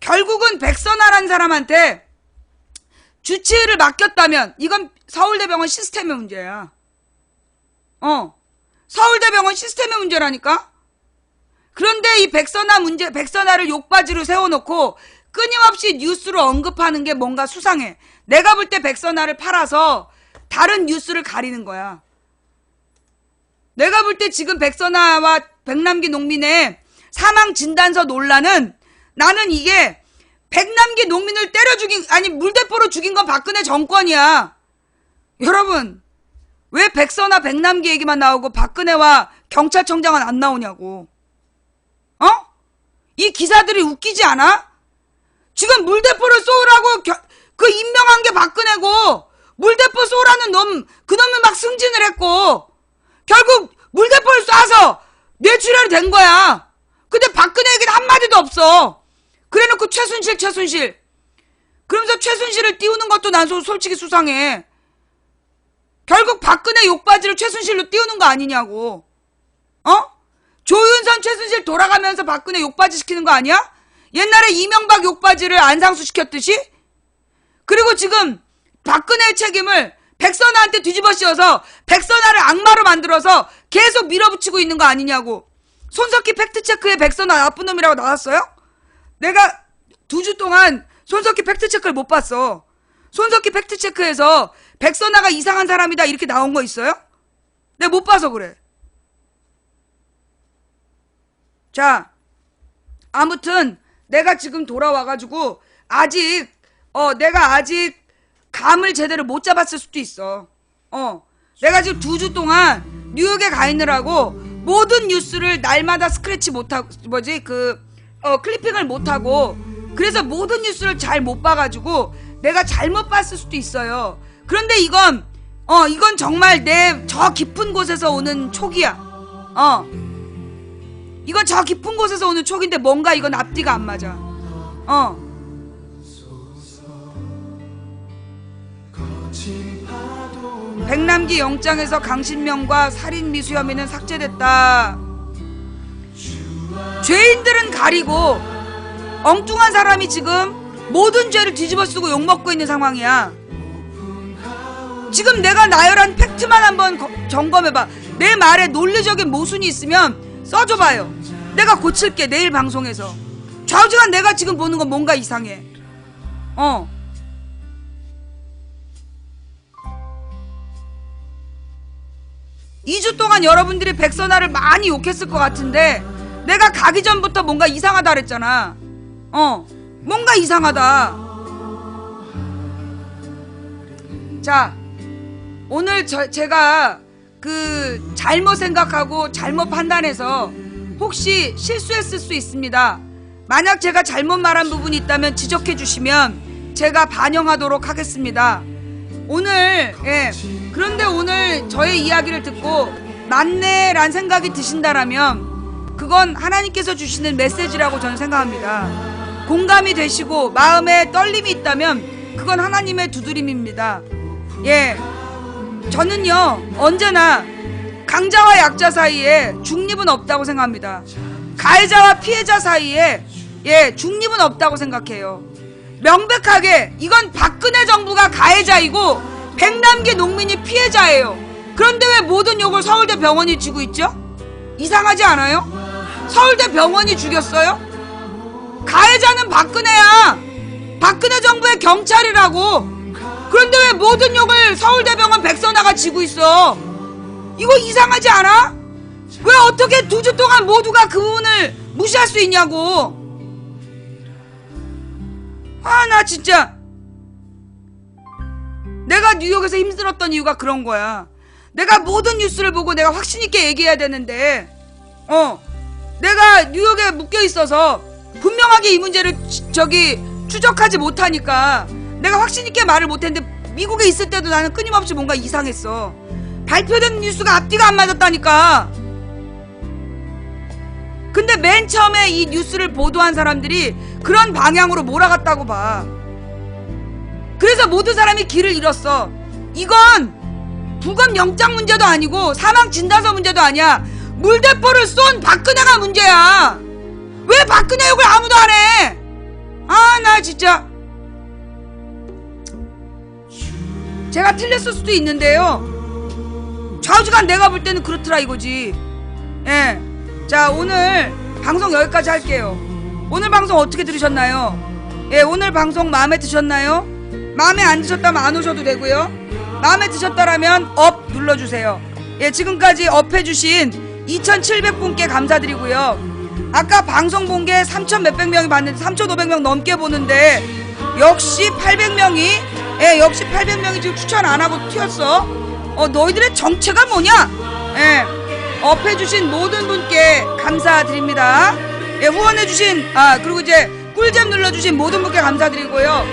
결국은 백선아라는 사람한테 주치의를 맡겼다면 이건 서울대병원 시스템의 문제야. 서울대병원 시스템의 문제라니까. 그런데 이 백선아를 욕바지로 세워놓고 끊임없이 뉴스로 언급하는 게 뭔가 수상해. 내가 볼 때 백선아를 팔아서 다른 뉴스를 가리는 거야. 내가 볼 때 지금 백선아와 백남기 농민의 사망 진단서 논란은, 나는 이게 백남기 농민을 때려 죽인, 아니 물대포로 죽인 건 박근혜 정권이야. 여러분, 왜 백선아 백남기 얘기만 나오고 박근혜와 경찰청장은 안 나오냐고. 이 기사들이 웃기지 않아? 지금 물대포를 쏘라고 그 임명한 게 박근혜고, 물대포 쏘라는 그놈은 막 승진을 했고, 결국 물대포를 쏴서 뇌출혈이 된 거야. 근데 박근혜 얘기는 한마디도 없어. 그래놓고 최순실. 그러면서 최순실을 띄우는 것도 난 솔직히 수상해. 결국 박근혜 욕바지를 최순실로 띄우는 거 아니냐고. 조윤선 최순실 돌아가면서 박근혜 욕바지 시키는 거 아니야? 옛날에 이명박 욕바지를 안상수 시켰듯이? 그리고 지금 박근혜의 책임을 백선아한테 뒤집어 씌워서 백선아를 악마로 만들어서 계속 밀어붙이고 있는 거 아니냐고. 손석희 팩트체크에 백선아 나쁜 놈이라고 나왔어요? 내가 2주 동안 손석희 팩트체크를 못 봤어. 손석희 팩트체크에서 백선아가 이상한 사람이다 이렇게 나온 거 있어요? 내가 못 봐서 그래. 자, 아무튼 내가 지금 돌아와가지고 내가 아직 감을 제대로 못 잡았을 수도 있어. 내가 지금 2주 동안 뉴욕에 가 있느라고 모든 뉴스를 날마다 스크래치 못하고, 클리핑을 못하고, 그래서 모든 뉴스를 잘 못 봐가지고 내가 잘못 봤을 수도 있어요. 그런데 이건 정말 내 저 깊은 곳에서 오는 촉이야. 이건 저 깊은 곳에서 오는 촉인데 뭔가 이건 앞뒤가 안 맞아. 백남기 영장에서 강신명과 살인 미수 혐의는 삭제됐다. 죄인들은 가리고 엉뚱한 사람이 지금 모든 죄를 뒤집어쓰고 욕먹고 있는 상황이야. 지금 내가 나열한 팩트만 한번 점검해봐. 내 말에 논리적인 모순이 있으면 써줘봐요. 내가 고칠게. 내일 방송에서. 좌우지간 내가 지금 보는 건 뭔가 이상해. 2주 동안 여러분들이 백선아를 많이 욕했을 것 같은데 내가 가기 전부터 뭔가 이상하다 그랬잖아. 뭔가 이상하다. 자, 오늘 제가 잘못 생각하고 잘못 판단해서 혹시 실수했을 수 있습니다. 만약 제가 잘못 말한 부분이 있다면 지적해 주시면 제가 반영하도록 하겠습니다. 오늘 그런데 오늘 저의 이야기를 듣고 맞네란 생각이 드신다라면 그건 하나님께서 주시는 메시지라고 저는 생각합니다. 공감이 되시고 마음에 떨림이 있다면 그건 하나님의 두드림입니다. 저는요 언제나 강자와 약자 사이에 중립은 없다고 생각합니다. 가해자와 피해자 사이에 중립은 없다고 생각해요. 명백하게 이건 박근혜 정부가 가해자이고 백남기 농민이 피해자예요. 그런데 왜 모든 욕을 서울대 병원이 지고 있죠? 이상하지 않아요? 서울대 병원이 죽였어요? 가해자는 박근혜야. 박근혜 정부의 경찰이라고. 그런데 왜 모든 욕을 서울대병원 백선아가 지고 있어? 이거 이상하지 않아? 왜 어떻게 2주 동안 모두가 그 부분을 무시할 수 있냐고. 나 진짜 내가 뉴욕에서 힘들었던 이유가 그런 거야. 내가 모든 뉴스를 보고 내가 확신 있게 얘기해야 되는데 내가 뉴욕에 묶여 있어서 분명하게 이 문제를 추적하지 못하니까 내가 확신 있게 말을 못했는데 미국에 있을 때도 나는 끊임없이 뭔가 이상했어. 발표된 뉴스가 앞뒤가 안 맞았다니까. 근데 맨 처음에 이 뉴스를 보도한 사람들이 그런 방향으로 몰아갔다고 봐. 그래서 모든 사람이 길을 잃었어. 이건 부검 영장 문제도 아니고 사망 진단서 문제도 아니야. 물대포를 쏜 박근혜가 문제야. 왜 박근혜 욕을 아무도 안 해? 나 진짜. 제가 틀렸을 수도 있는데요. 좌우지간 내가 볼 때는 그렇더라 이거지. 자, 오늘 방송 여기까지 할게요. 오늘 방송 어떻게 들으셨나요? 오늘 방송 마음에 드셨나요? 마음에 안 드셨다면 안 오셔도 되고요. 마음에 드셨다라면 업 눌러주세요. 지금까지 업 해주신 2,700분께 감사드리고요. 아까 방송 본 게 3,000 몇백 명이 봤는데 3,500명 넘게 보는데 역시 800명이 역시 800명이 지금 추천 안 하고 튀었어. 너희들의 정체가 뭐냐? 업해주신 모든 분께 감사드립니다. 후원해주신 그리고 이제 꿀잼 눌러주신 모든 분께 감사드리고요.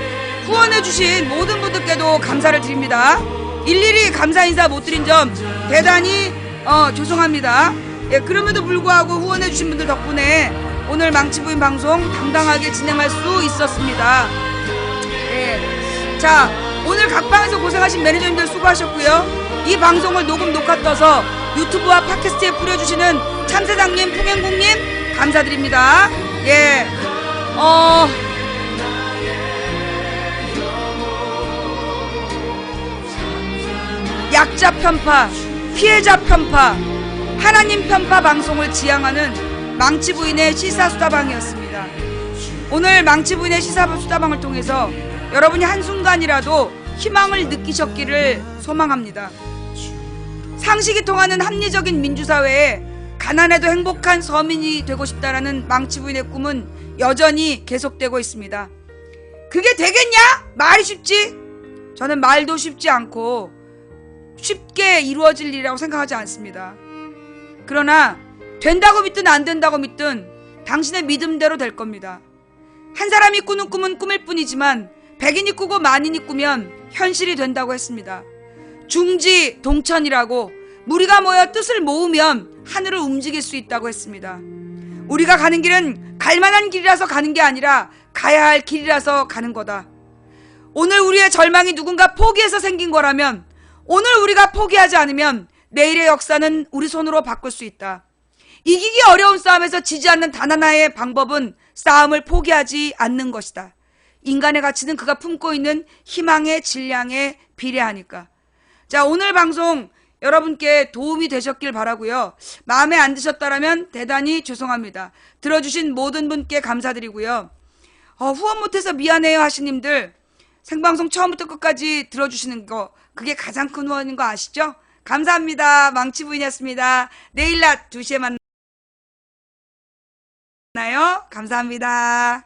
후원해주신 모든 분들께도 감사를 드립니다. 일일이 감사 인사 못 드린 점 대단히 죄송합니다. 그럼에도 불구하고 후원해주신 분들 덕분에 오늘 망치부인 방송 당당하게 진행할 수 있었습니다. 자, 오늘 각방에서 고생하신 매니저님들 수고하셨고요. 이 방송을 녹화 떠서 유튜브와 팟캐스트에 뿌려주시는 참새장님, 풍행국님 감사드립니다. 약자 편파, 피해자 편파, 하나님 편파 방송을 지향하는 망치부인의 시사수다방이었습니다. 오늘 망치부인의 시사수다방을 통해서 여러분이 한순간이라도 희망을 느끼셨기를 소망합니다. 상식이 통하는 합리적인 민주사회에 가난해도 행복한 서민이 되고 싶다라는 망치부인의 꿈은 여전히 계속되고 있습니다. 그게 되겠냐? 말이 쉽지? 저는 말도 쉽지 않고 쉽게 이루어질 일이라고 생각하지 않습니다. 그러나 된다고 믿든 안 된다고 믿든 당신의 믿음대로 될 겁니다. 한 사람이 꾸는 꿈은 꿈일 뿐이지만 백인이 꾸고 만인이 꾸면 현실이 된다고 했습니다. 중지 동천이라고 무리가 모여 뜻을 모으면 하늘을 움직일 수 있다고 했습니다. 우리가 가는 길은 갈만한 길이라서 가는 게 아니라 가야 할 길이라서 가는 거다. 오늘 우리의 절망이 누군가 포기해서 생긴 거라면, 오늘 우리가 포기하지 않으면 내일의 역사는 우리 손으로 바꿀 수 있다. 이기기 어려운 싸움에서 지지 않는 단 하나의 방법은 싸움을 포기하지 않는 것이다. 인간의 가치는 그가 품고 있는 희망의 질량에 비례하니까. 자, 오늘 방송 여러분께 도움이 되셨길 바라고요. 마음에 안 드셨다라면 대단히 죄송합니다. 들어주신 모든 분께 감사드리고요. 후원 못해서 미안해요 하시님들, 생방송 처음부터 끝까지 들어주시는 거, 그게 가장 큰 후원인 거 아시죠? 감사합니다. 망치부인이었습니다. 내일 낮 2시에 만나요. 감사합니다.